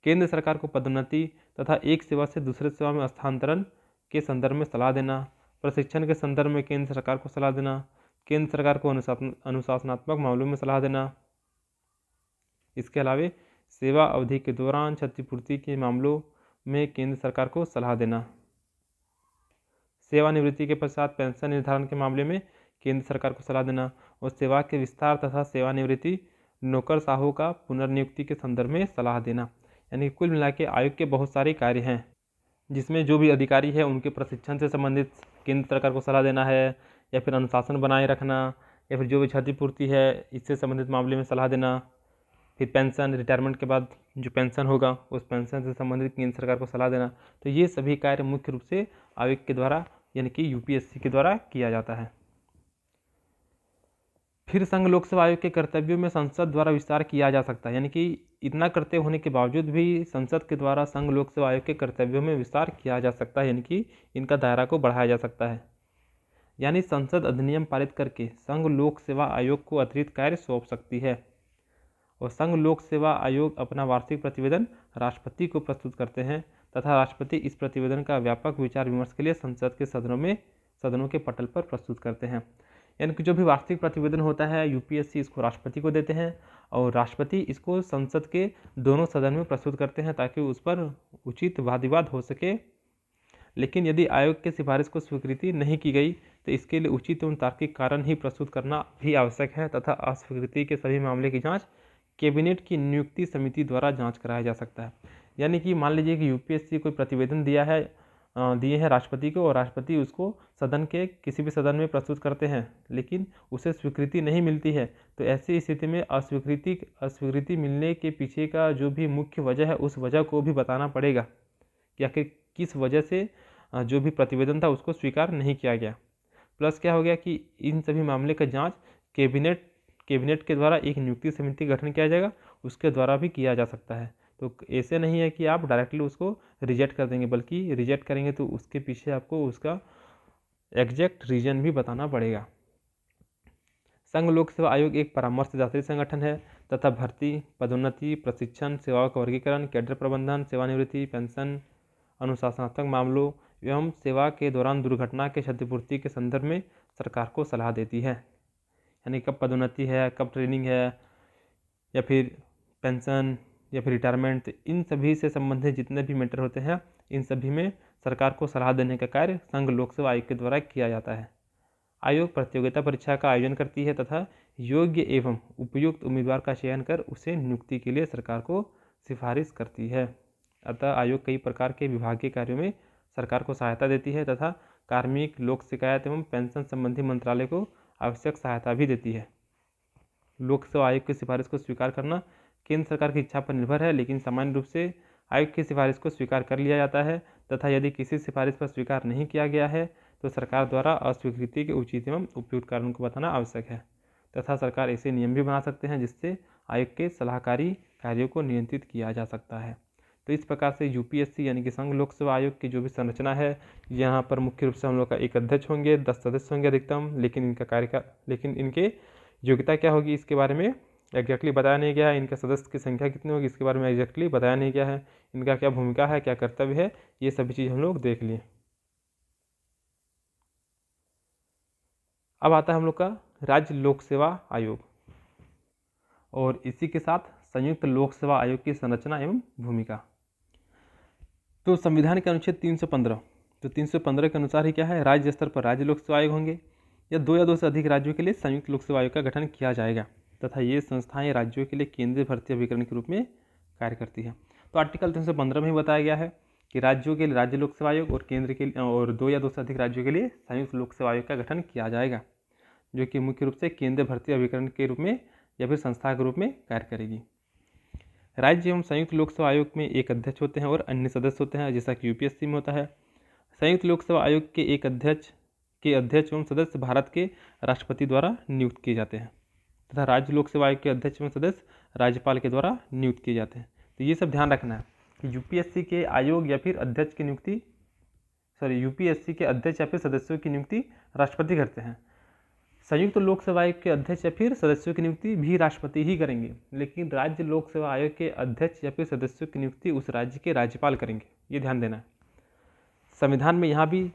केंद्र सरकार को पदोन्नति तथा एक सेवा से दूसरे सेवा में स्थानांतरण के संदर्भ में सलाह देना। प्रशिक्षण के संदर्भ में केंद्र सरकार को सलाह देना। केंद्र सरकार को अनुशासनात्मक मामलों में सलाह देना। इसके अलावा सेवा अवधि के दौरान क्षतिपूर्ति के मामलों में केंद्र सरकार को सलाह देना। सेवानिवृत्ति के पश्चात पेंशन निर्धारण के मामले में केंद्र सरकार को सलाह देना। और सेवा के विस्तार तथा सेवानिवृत्ति नौकरशाहों का पुनर्नियुक्ति के संदर्भ में सलाह देना। यानी कुल मिला के आयोग के बहुत सारे कार्य हैं, जिसमें जो भी अधिकारी है उनके प्रशिक्षण से संबंधित केंद्र सरकार को सलाह देना है, या फिर अनुशासन बनाए रखना, या फिर जो भी क्षतिपूर्ति है इससे संबंधित मामले में सलाह देना। फिर पेंशन, रिटायरमेंट के बाद जो पेंशन होगा उस पेंशन से संबंधित केंद्र सरकार को सलाह देना। तो ये सभी कार्य मुख्य रूप से आयोग के द्वारा यानी कि यूपीएससी के द्वारा किया जाता है। फिर संघ लोक सेवा आयोग के कर्तव्यों में संसद द्वारा विस्तार किया जा सकता है। यानी कि इतना करते होने के बावजूद भी संसद के द्वारा संघ लोक सेवा आयोग के कर्तव्यों में विस्तार किया जा सकता है, यानी कि इनका दायरा को बढ़ाया जा सकता है। यानी संसद अधिनियम पारित करके संघ लोक सेवा आयोग को अतिरिक्त कार्य सौंप सकती है। और संघ लोक सेवा आयोग अपना वार्षिक प्रतिवेदन राष्ट्रपति को प्रस्तुत करते हैं तथा राष्ट्रपति इस प्रतिवेदन का व्यापक विचार विमर्श के लिए संसद के सदनों के पटल पर प्रस्तुत करते हैं। यानी कि जो भी वार्षिक प्रतिवेदन होता है यूपीएससी इसको राष्ट्रपति को देते हैं और राष्ट्रपति इसको संसद के दोनों सदन में प्रस्तुत करते हैं ताकि उस पर उचित वाद विवाद हो सके। लेकिन यदि आयोग के सिफारिश को स्वीकृति नहीं की गई तो इसके लिए उचित एवं तार्किक कारण ही प्रस्तुत करना भी आवश्यक है तथा अस्वीकृति के सभी मामले की जांच कैबिनेट की नियुक्ति समिति द्वारा जांच कराया जा सकता है। यानी कि मान लीजिए कि यूपीएससी कोई प्रतिवेदन दिए हैं राष्ट्रपति को और राष्ट्रपति उसको सदन के किसी भी सदन में प्रस्तुत करते हैं लेकिन उसे स्वीकृति नहीं मिलती है, तो ऐसी स्थिति में अस्वीकृति मिलने के पीछे का जो भी मुख्य वजह है उस वजह को भी बताना पड़ेगा कि आखिर किस वजह से जो भी प्रतिवेदन था उसको स्वीकार नहीं किया गया। प्लस क्या हो गया कि इन सभी मामले का जांच कैबिनेट के द्वारा एक नियुक्ति समिति का गठन किया जाएगा, उसके द्वारा भी किया जा सकता है। तो ऐसे नहीं है कि आप डायरेक्टली उसको रिजेक्ट कर देंगे, बल्कि रिजेक्ट करेंगे तो उसके पीछे आपको उसका एग्जैक्ट रीजन भी बताना पड़ेगा। संघ लोक सेवा आयोग एक परामर्शदात्री संगठन है तथा भर्ती, पदोन्नति, प्रशिक्षण, सेवाओं का वर्गीकरण, कैडर प्रबंधन, सेवानिवृत्ति, पेंशन, अनुशासनात्मक मामलों एवं सेवा के दौरान दुर्घटना के क्षतिपूर्ति के संदर्भ में सरकार को सलाह देती है। यानी कब पदोन्नति है, कब ट्रेनिंग है या फिर पेंशन या फिर रिटायरमेंट, इन सभी से संबंधित जितने भी मैटर होते हैं इन सभी में सरकार को सलाह देने का कार्य संघ लोक सेवा आयोग के द्वारा किया जाता है। आयोग प्रतियोगिता परीक्षा का आयोजन करती है तथा योग्य एवं उपयुक्त उम्मीदवार का चयन कर उसे नियुक्ति के लिए सरकार को सिफारिश करती है। अतः आयोग कई प्रकार के विभागीय कार्यों में सरकार को सहायता देती है तथा कार्मिक, लोक शिकायत एवं पेंशन संबंधी मंत्रालय को आवश्यक सहायता भी देती है। लोक सेवा आयोग की सिफारिश को स्वीकार करना केंद्र सरकार की इच्छा पर निर्भर है, लेकिन सामान्य रूप से आयोग की सिफारिश को स्वीकार कर लिया जाता है तथा यदि किसी सिफारिश पर स्वीकार नहीं किया गया है तो सरकार द्वारा अस्वीकृति के उचित एवं उपयुक्त कारण को बताना आवश्यक है तथा सरकार ऐसे नियम भी बना सकते हैं जिससे आयोग के सलाहकारी कार्यों को नियंत्रित किया जा सकता है। तो इस प्रकार से यूपीएससी यानी कि संघ लोक सेवा आयोग की जो भी संरचना है, यहाँ पर मुख्य रूप से हम लोग का एक अध्यक्ष होंगे, 10 सदस्य होंगे अधिकतम, लेकिन इनके योग्यता क्या होगी इसके बारे में एग्जैक्टली बताया नहीं गया है। इनके सदस्य की संख्या कितनी होगी इसके बारे में एग्जैक्टली बताया नहीं गया है। इनका क्या भूमिका है, क्या कर्तव्य है, ये सभी चीज़ हम लोग देख लिए। अब आता है हम लोग का राज्य लोक सेवा आयोग और इसी के साथ संयुक्त लोक सेवा आयोग की संरचना एवं भूमिका। तो संविधान के अनुच्छेद 315 तो 315 के अनुसार ही क्या है, राज्य स्तर पर राज्य लोक सेवा आयोग होंगे या 2 से अधिक राज्यों के लिए संयुक्त लोक सेवा आयोग का गठन किया जाएगा तथा ये संस्थाएं राज्यों के लिए केंद्रीय भर्ती अभिकरण के रूप में कार्य करती है। तो आर्टिकल 315 में ही बताया गया है कि राज्यों के लिए राज्य लोक सेवा आयोग और केंद्र के और 2 से अधिक राज्यों के लिए संयुक्त लोक सेवा आयोग का गठन किया जाएगा, जो कि मुख्य रूप से केंद्रीय भर्ती अभिकरण के रूप में या फिर संस्था के रूप में कार्य करेगी। राज्य एवं संयुक्त लोक सेवा आयोग में एक अध्यक्ष होते हैं और अन्य सदस्य होते हैं, जैसा कि यूपीएससी में होता है। संयुक्त लोक सेवा आयोग के एक अध्यक्ष एवं सदस्य भारत के राष्ट्रपति द्वारा नियुक्त किए जाते हैं तथा राज्य लोक सेवा आयोग के अध्यक्ष एवं सदस्य राज्यपाल के द्वारा नियुक्त किए जाते हैं। तो ये सब ध्यान रखना है कि यूपीएससी के आयोग या फिर अध्यक्ष की नियुक्ति यूपीएससी के अध्यक्ष या फिर सदस्यों की नियुक्ति राष्ट्रपति करते हैं। संयुक्त लोक सेवा आयोग के अध्यक्ष या फिर सदस्यों की नियुक्ति भी राष्ट्रपति ही करेंगे, लेकिन राज्य लोक सेवा आयोग के अध्यक्ष या फिर सदस्यों की नियुक्ति उस राज्य के राज्यपाल करेंगे। ये ध्यान देना है। संविधान में यहाँ भी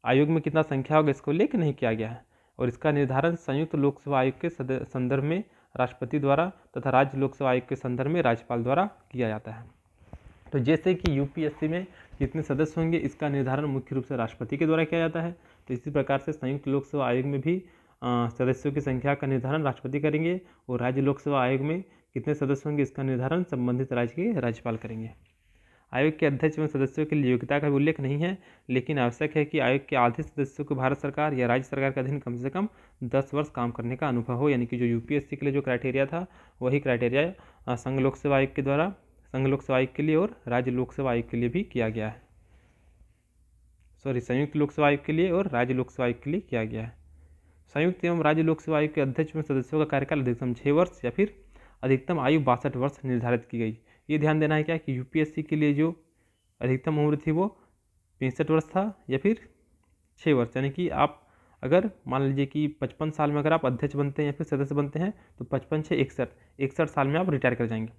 आयोग में कितना संख्या होगा इसको लेकर नहीं किया गया है और इसका निर्धारण संयुक्त लोक सेवा आयोग के संदर्भ में राष्ट्रपति द्वारा तथा राज्य लोक सेवा आयोग के संदर्भ में राज्यपाल द्वारा किया जाता है। तो जैसे कि यूपीएससी में कितने सदस्य होंगे इसका निर्धारण मुख्य रूप से राष्ट्रपति के द्वारा किया जाता है, तो इसी प्रकार से संयुक्त लोक सेवा आयोग में भी सदस्यों की संख्या का निर्धारण राष्ट्रपति करेंगे और राज्य लोक सेवा आयोग में कितने सदस्य होंगे इसका निर्धारण संबंधित राज्य के राज्यपाल करेंगे। आयोग के अध्यक्ष एवं सदस्यों की योग्यता का उल्लेख नहीं है, लेकिन आवश्यक है कि आयोग के आधे सदस्यों को भारत सरकार या राज्य सरकार के अधीन कम से कम 10 वर्ष काम करने का अनुभव हो। यानी कि जो यूपीएससी के लिए जो क्राइटेरिया था वही क्राइटेरिया संघ लोक सेवा आयोग के द्वारा संघ लोक सेवा आयोग के लिए और राज्य लोक सेवा आयोग के लिए भी किया गया है। संयुक्त लोक सेवा आयोग के लिए और राज्य लोक सेवा आयोग के लिए किया गया है। संयुक्त एवं राज्य लोक सेवा आयोग के अध्यक्ष एवं सदस्यों का कार्यकाल अधिकतम 6 वर्ष या फिर अधिकतम आयु 62 वर्ष निर्धारित की गई। ये ध्यान देना है क्या कि यूपीएससी के लिए जो अधिकतम उम्र थी वो 65 वर्ष था या फिर 6 वर्ष। यानी कि आप अगर मान लीजिए कि 55 साल में अगर आप अध्यक्ष बनते हैं या फिर सदस्य बनते हैं तो 55 से 61 साल में आप रिटायर कर जाएंगे।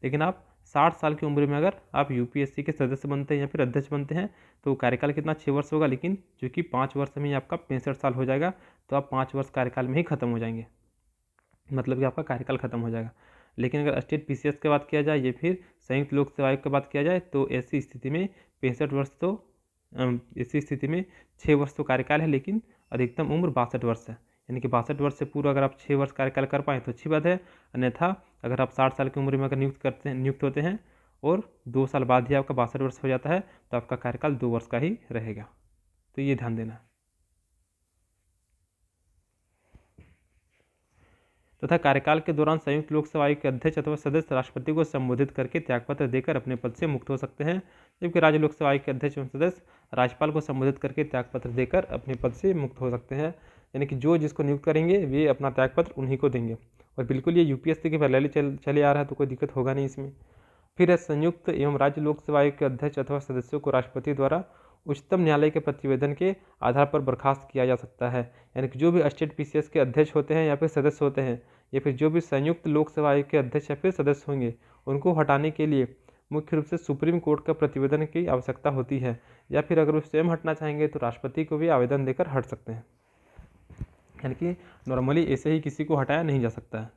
लेकिन आप 60 साल की उम्र में अगर आप यूपीएससी के सदस्य बनते हैं या फिर अध्यक्ष बनते हैं तो कार्यकाल कितना 6 वर्ष होगा, लेकिन चूँकि 5 वर्ष में ही आपका 65 साल हो जाएगा तो आप 5 वर्ष कार्यकाल में ही खत्म हो जाएंगे, मतलब कि आपका कार्यकाल खत्म हो जाएगा। लेकिन अगर स्टेट पीसीएस की बात किया जाए या फिर संयुक्त लोक सेवा आयोग की बात किया जाए तो ऐसी स्थिति में 65 वर्ष तो ऐसी स्थिति में 6 वर्ष तो कार्यकाल है, लेकिन अधिकतम उम्र 62 वर्ष है। यानी कि 62 वर्ष से पूर्व अगर आप 6 वर्ष कार्यकाल कर पाएँ तो अच्छी बात है, अन्यथा अगर आप 60 साल की उम्र में अगर नियुक्त होते हैं और 2 साल बाद ही आपका 62 वर्ष हो जाता है तो आपका कार्यकाल 2 वर्ष का ही रहेगा। तो ये ध्यान देना। तथा कार्यकाल के दौरान संयुक्त लोक सेवा आयोग के अध्यक्ष अथवा सदस्य राष्ट्रपति को संबोधित करके त्यागपत्र देकर अपने पद से मुक्त हो सकते हैं, जबकि राज्य लोक सेवा आयोग के अध्यक्ष एवं सदस्य राज्यपाल को संबोधित करके त्यागपत्र देकर अपने पद से मुक्त हो सकते हैं। यानी कि जो जिसको नियुक्त करेंगे वे अपना त्यागपत्र उन्हीं को देंगे। और बिल्कुल ये यूपीएससी के पहले चले आ रहा है तो कोई दिक्कत होगा नहीं इसमें। फिर संयुक्त एवं राज्य लोक सेवा आयोग के अध्यक्ष अथवा सदस्यों को राष्ट्रपति द्वारा उच्चतम न्यायालय के प्रतिवेदन के आधार पर बर्खास्त किया जा सकता है। यानी कि जो भी स्टेट पीसीएस के अध्यक्ष होते हैं या फिर सदस्य होते हैं या फिर जो भी संयुक्त लोक सेवा आयोग के अध्यक्ष या फिर सदस्य होंगे उनको हटाने के लिए मुख्य रूप से सुप्रीम कोर्ट का प्रतिवेदन की आवश्यकता होती है, या फिर अगर वो स्वयं हटना चाहेंगे तो राष्ट्रपति को भी आवेदन देकर हट सकते हैं। यानी कि नॉर्मली ऐसे ही किसी को हटाया नहीं जा सकता है।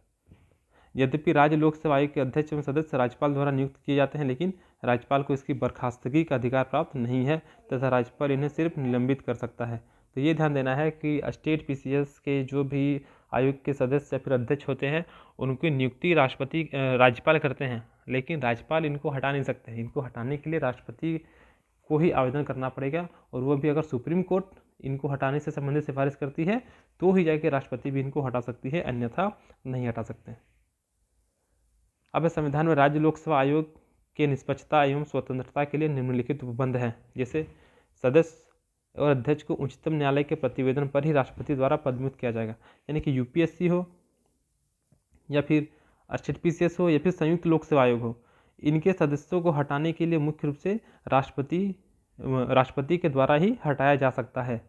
यद्यपि राज्य लोक सेवा आयोग के अध्यक्ष एवं सदस्य राज्यपाल द्वारा नियुक्त किए जाते हैं, लेकिन राज्यपाल को इसकी बर्खास्तगी का अधिकार प्राप्त नहीं है तथा राज्यपाल इन्हें सिर्फ निलंबित कर सकता है। तो ये ध्यान देना है कि स्टेट पीसीएस के जो भी आयोग के सदस्य या फिर अध्यक्ष होते हैं उनकी नियुक्ति राज्यपाल करते हैं, लेकिन राज्यपाल इनको हटा नहीं सकते हैं। इनको हटाने के लिए राष्ट्रपति को ही आवेदन करना पड़ेगा, और वो भी अगर सुप्रीम कोर्ट इनको हटाने से संबंधित सिफारिश करती है तो ही जाके राष्ट्रपति भी इनको हटा सकती है, अन्यथा नहीं हटा सकते। अब संविधान में राज्य लोक सेवा आयोग के निष्पक्षता एवं स्वतंत्रता के लिए निम्नलिखित उपबंध हैं, जैसे सदस्य और अध्यक्ष को उच्चतम न्यायालय के प्रतिवेदन पर ही राष्ट्रपति द्वारा पदमुक्त किया जाएगा। यानी कि यूपीएससी हो या फिर स्टेट पीसीएस हो या फिर संयुक्त लोक सेवा आयोग हो, इनके सदस्यों को हटाने के लिए मुख्य रूप से राष्ट्रपति के द्वारा ही हटाया जा सकता है।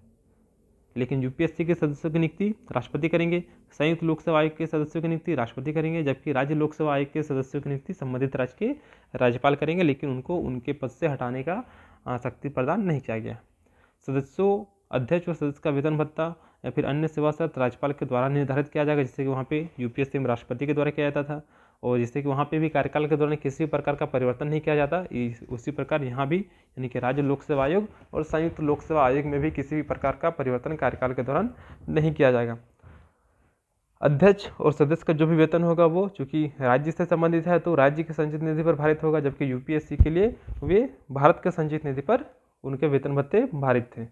लेकिन यूपीएससी के सदस्यों की नियुक्ति राष्ट्रपति करेंगे, संयुक्त लोक सेवा आयोग के सदस्यों की नियुक्ति राष्ट्रपति करेंगे, जबकि राज्य लोक सेवा आयोग के सदस्यों की नियुक्ति संबंधित राज्य के राज्यपाल करेंगे, लेकिन उनको उनके पद से हटाने का शक्ति प्रदान नहीं किया गया। सदस्यों, अध्यक्ष और सदस्य का वेतन भत्ता या फिर अन्य सेवा शर्त राज्यपाल के द्वारा निर्धारित किया जाएगा, जैसे कि वहाँ पे यूपीएससी में राष्ट्रपति के द्वारा किया जाता था, और जैसे कि वहाँ पे भी कार्यकाल के दौरान किसी प्रकार का परिवर्तन नहीं किया जाता, उसी प्रकार यहाँ भी यानी कि राज्य लोक सेवा आयोग और संयुक्त लोक सेवा आयोग में भी किसी भी प्रकार का परिवर्तन कार्यकाल के दौरान नहीं किया जाएगा। अध्यक्ष और सदस्य का जो भी वेतन होगा वो चूंकि राज्य से संबंधित है तो राज्य के संचित निधि पर भारित होगा, जबकि यूपीएससी के लिए वे भारत के संचित निधि पर उनके वेतन भत्ते भारित थे।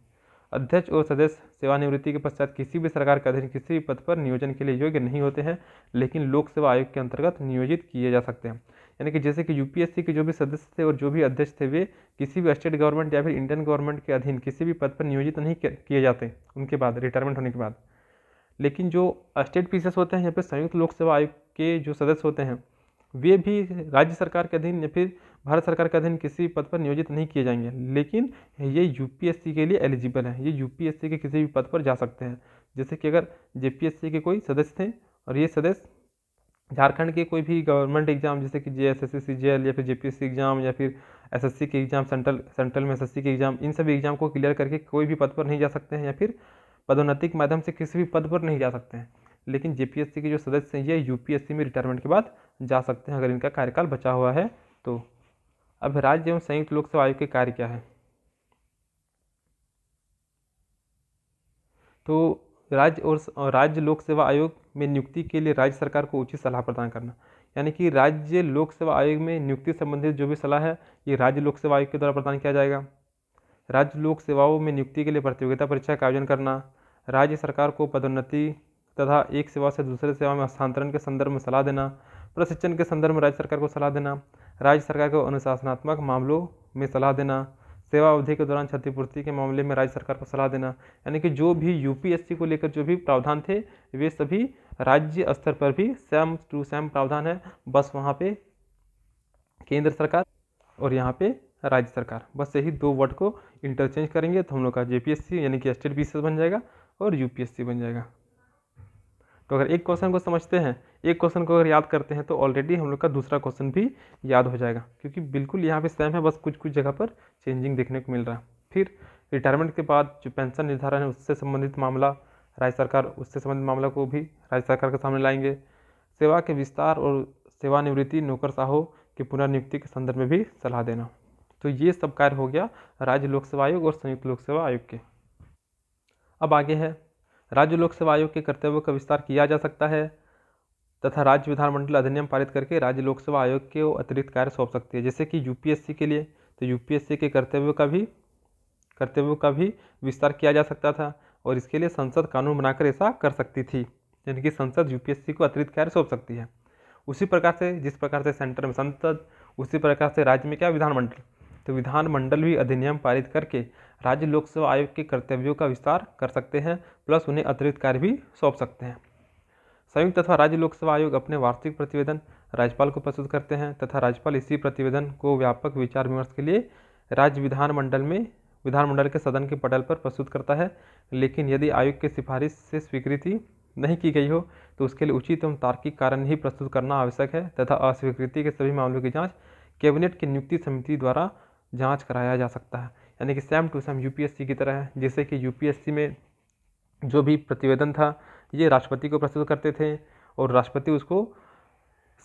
अध्यक्ष और सदस्य सेवानिवृत्ति के पश्चात किसी भी सरकार के अधीन किसी भी पद पर नियोजन के लिए योग्य नहीं होते हैं, लेकिन लोक सेवा आयोग के अंतर्गत नियोजित किए जा सकते हैं। यानी कि जैसे कि यूपीएससी के जो भी सदस्य थे और जो भी अध्यक्ष थे वे किसी भी स्टेट गवर्नमेंट या फिर इंडियन गवर्नमेंट के अधीन किसी भी पद पर नियोजित नहीं किए जाते उनके बाद, रिटायरमेंट होने के बाद। लेकिन जो स्टेट पीसीएस होते हैं या फिर संयुक्त लोक सेवा आयोग के जो सदस्य होते हैं वे भी राज्य सरकार के अधीन या फिर भारत सरकार के अधीन किसी पद पर नियोजित नहीं किए जाएंगे, लेकिन ये यूपीएससी के लिए एलिजिबल है, ये यूपीएससी के किसी भी पद पर जा सकते हैं। जैसे कि अगर जेपीएससी के कोई सदस्य थे और ये सदस्य झारखंड के कोई भी गवर्नमेंट एग्जाम जैसे कि जेएसएससी, सीजीएल या फिर जेपीएससी एग्जाम या फिर एसएससी के एग्जाम, सेंट्रल में एसएससी के एग्जाम, इन सभी एग्जाम को क्लियर करके कोई भी पद पर नहीं जा सकते हैं या फिर पदोन्नति के माध्यम से किसी भी पद पर नहीं जा सकते हैं। लेकिन जेपीएससी के जो सदस्य हैं ये यूपीएससी में रिटायरमेंट के बाद जा सकते हैं अगर इनका कार्यकाल बचा हुआ है तो। अब राज्य एवं संयुक्त लोक सेवा आयोग के कार्य क्या है? तो राज्य लोक सेवा आयोग में नियुक्ति के लिए राज्य सरकार को उचित सलाह प्रदान करना। यानी कि राज्य लोक सेवा आयोग में नियुक्ति संबंधित जो भी सलाह है ये राज्य लोक सेवा आयोग के द्वारा प्रदान किया जाएगा। राज्य लोक सेवाओं में नियुक्ति के लिए प्रतियोगिता परीक्षा का आयोजन करना, राज्य सरकार को पदोन्नति तथा एक सेवा से दूसरे सेवा में हस्तांतरण के संदर्भ में सलाह देना, प्रशिक्षण के संदर्भ में राज्य सरकार को सलाह देना, राज्य सरकार को अनुशासनात्मक मामलों में सलाह देना, सेवा अवधि के दौरान क्षतिपूर्ति के मामले में राज्य सरकार को सलाह देना। यानी कि जो भी यूपीएससी को लेकर जो भी प्रावधान थे वे सभी राज्य स्तर पर भी सेम टू सेम प्रावधान है, बस वहाँ पे केंद्र सरकार और यहाँ पे राज्य सरकार, बस यही दो वर्ड को इंटरचेंज करेंगे तो हम लोग का जेपीएससी यानी कि स्टेट पीसीएस बन जाएगा और यूपीएससी बन जाएगा। तो अगर एक क्वेश्चन को समझते हैं, एक क्वेश्चन को अगर याद करते हैं तो ऑलरेडी हम लोग का दूसरा क्वेश्चन भी याद हो जाएगा, क्योंकि बिल्कुल यहाँ पे सेम है, बस कुछ कुछ जगह पर चेंजिंग देखने को मिल रहा है। फिर रिटायरमेंट के बाद जो पेंशन निर्धारण है उससे संबंधित मामला, राज्य सरकार उससे संबंधित मामला को भी राज्य सरकार के सामने लाएंगे। सेवा के विस्तार और सेवानिवृत्ति नौकरशाहों की पुनर्नियुक्ति के संदर्भ में भी सलाह देना। तो ये सब कार्य हो गया राज्य लोक सेवा आयोग और संयुक्त लोक सेवा आयोग के। अब आगे है, राज्य लोक सेवा आयोग के कर्तव्यों का विस्तार किया जा सकता है तथा राज्य विधानमंडल अधिनियम पारित करके राज्य लोक सेवा आयोग के अतिरिक्त कार्य सौंप सकती है। जैसे कि यूपीएससी के लिए, तो यूपीएससी के कर्तव्यों का भी विस्तार किया जा सकता था और इसके लिए संसद कानून बनाकर ऐसा कर सकती थी, यानी कि संसद यूपीएससी को अतिरिक्त कार्य सौंप सकती है। उसी प्रकार से जिस प्रकार से सेंटर में संसद, उसी प्रकार से राज्य में क्या, विधानमंडल। तो विधानमंडल भी अधिनियम पारित करके राज्य लोक सेवा आयोग के कर्तव्यों का विस्तार कर सकते हैं, प्लस उन्हें अतिरिक्त कार्य भी सौंप सकते हैं। संयुक्त अथवा राज्य लोक सेवा आयोग अपने वार्षिक प्रतिवेदन राज्यपाल को प्रस्तुत करते हैं तथा राज्यपाल इसी प्रतिवेदन को व्यापक विचार विमर्श के लिए राज्य विधानमंडल के सदन के पटल पर प्रस्तुत करता है। लेकिन यदि आयोग की सिफारिश से स्वीकृति नहीं की गई हो तो उसके लिए उचित एवं तार्किक कारण ही प्रस्तुत करना आवश्यक है तथा अस्वीकृति के सभी मामलों की जांच कैबिनेट की नियुक्ति समिति द्वारा जांच कराया जा सकता है। यानी कि सेम टू सेम यूपीएससी की तरह है। जैसे कि यूपीएससी में जो भी प्रतिवेदन था ये राष्ट्रपति को प्रस्तुत करते थे और राष्ट्रपति उसको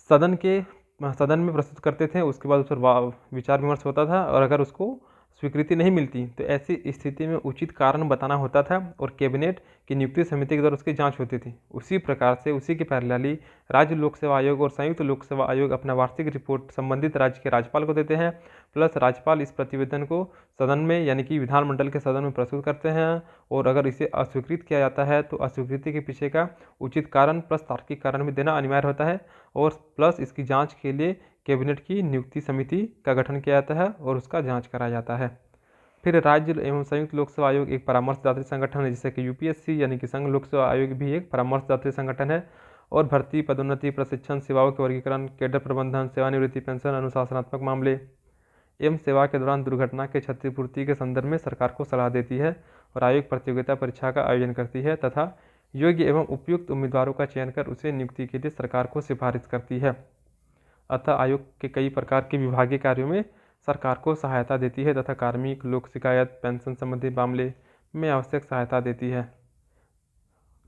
सदन में प्रस्तुत करते थे। उसके बाद उस पर विचार विमर्श होता था और अगर उसको स्वीकृति नहीं मिलती तो ऐसी स्थिति में उचित कारण बताना होता था और कैबिनेट की नियुक्ति समिति के द्वारा उसकी जांच होती थी। उसी प्रकार से उसी के पैरेलली राज्य लोक सेवा आयोग और संयुक्त लोक सेवा आयोग अपना वार्षिक रिपोर्ट संबंधित राज्य के राज्यपाल को देते हैं, प्लस राज्यपाल इस प्रतिवेदन को सदन में यानी कि विधानमंडल के सदन में प्रस्तुत करते हैं और अगर इसे अस्वीकृत किया जाता है तो अस्वीकृति के पीछे का उचित कारण प्लस तार्किक कारण भी देना अनिवार्य होता है और प्लस इसकी जाँच के लिए कैबिनेट की नियुक्ति समिति का गठन किया जाता है और उसका जांच कराया जाता है। फिर राज्य एवं संयुक्त लोक सेवा आयोग एक परामर्शदात्री संगठन है, जैसे कि यूपीएससी यानी कि संघ लोक सेवा आयोग भी एक परामर्शदात्री संगठन है और भर्ती, पदोन्नति, प्रशिक्षण, सेवाओं के वर्गीकरण, कैडर प्रबंधन, सेवानिवृत्ति, पेंशन, अनुशासनात्मक मामले एवं सेवा के दौरान दुर्घटना के क्षतिपूर्ति के संदर्भ में सरकार को सलाह देती है और आयोग प्रतियोगिता परीक्षा का आयोजन करती है तथा योग्य एवं उपयुक्त उम्मीदवारों का चयन कर उसे नियुक्ति के लिए सरकार को सिफारिश करती है। अतः आयोग के कई प्रकार के विभागीय कार्यों में सरकार को सहायता देती है तथा कार्मिक, लोक शिकायत, पेंशन संबंधी मामले में आवश्यक सहायता देती है।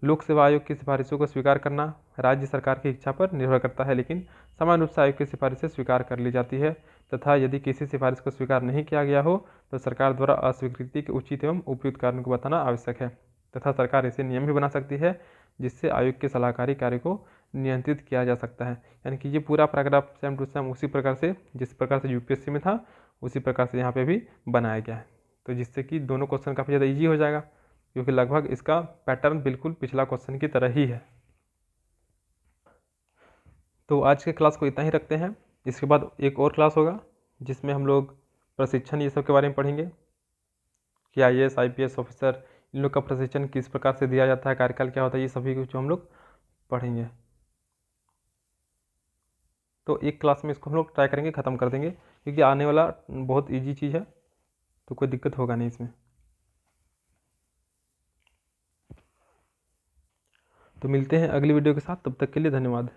लोक सेवा आयोग की सिफारिशों को स्वीकार करना राज्य सरकार की इच्छा पर निर्भर करता है, लेकिन समान रूप से आयोग की सिफारिशें स्वीकार कर ली जाती है तथा यदि किसी सिफारिश को स्वीकार नहीं किया गया हो तो सरकार द्वारा अस्वीकृति के उचित एवं उपयुक्त कारण को बताना आवश्यक है तथा सरकार ऐसे नियम भी बना सकती है जिससे आयोग के सलाहकारी कार्य को नियंत्रित किया जा सकता है। यानी कि ये पूरा पैराग्राफ सेम टू सेम उसी प्रकार से जिस प्रकार से यूपीएससी में था उसी प्रकार से यहाँ पे भी बनाया गया है, तो जिससे कि दोनों क्वेश्चन काफ़ी ज़्यादा ईजी हो जाएगा क्योंकि लगभग इसका पैटर्न बिल्कुल पिछला क्वेश्चन की तरह ही है। तो आज के क्लास को इतना ही रखते हैं। इसके बाद एक और क्लास होगा जिसमें हम लोग प्रशिक्षण ये सब के बारे में पढ़ेंगे कि IAS IPS ऑफिसर इन लोग का प्रशिक्षण किस प्रकार से दिया जाता है, कार्यकाल क्या होता है, ये सभी कुछ हम लोग पढ़ेंगे। तो एक क्लास में इसको हम लोग ट्राई करेंगे, ख़त्म कर देंगे क्योंकि आने वाला बहुत इजी चीज़ है तो कोई दिक्कत होगा नहीं इसमें। तो मिलते हैं अगली वीडियो के साथ, तब तक के लिए धन्यवाद।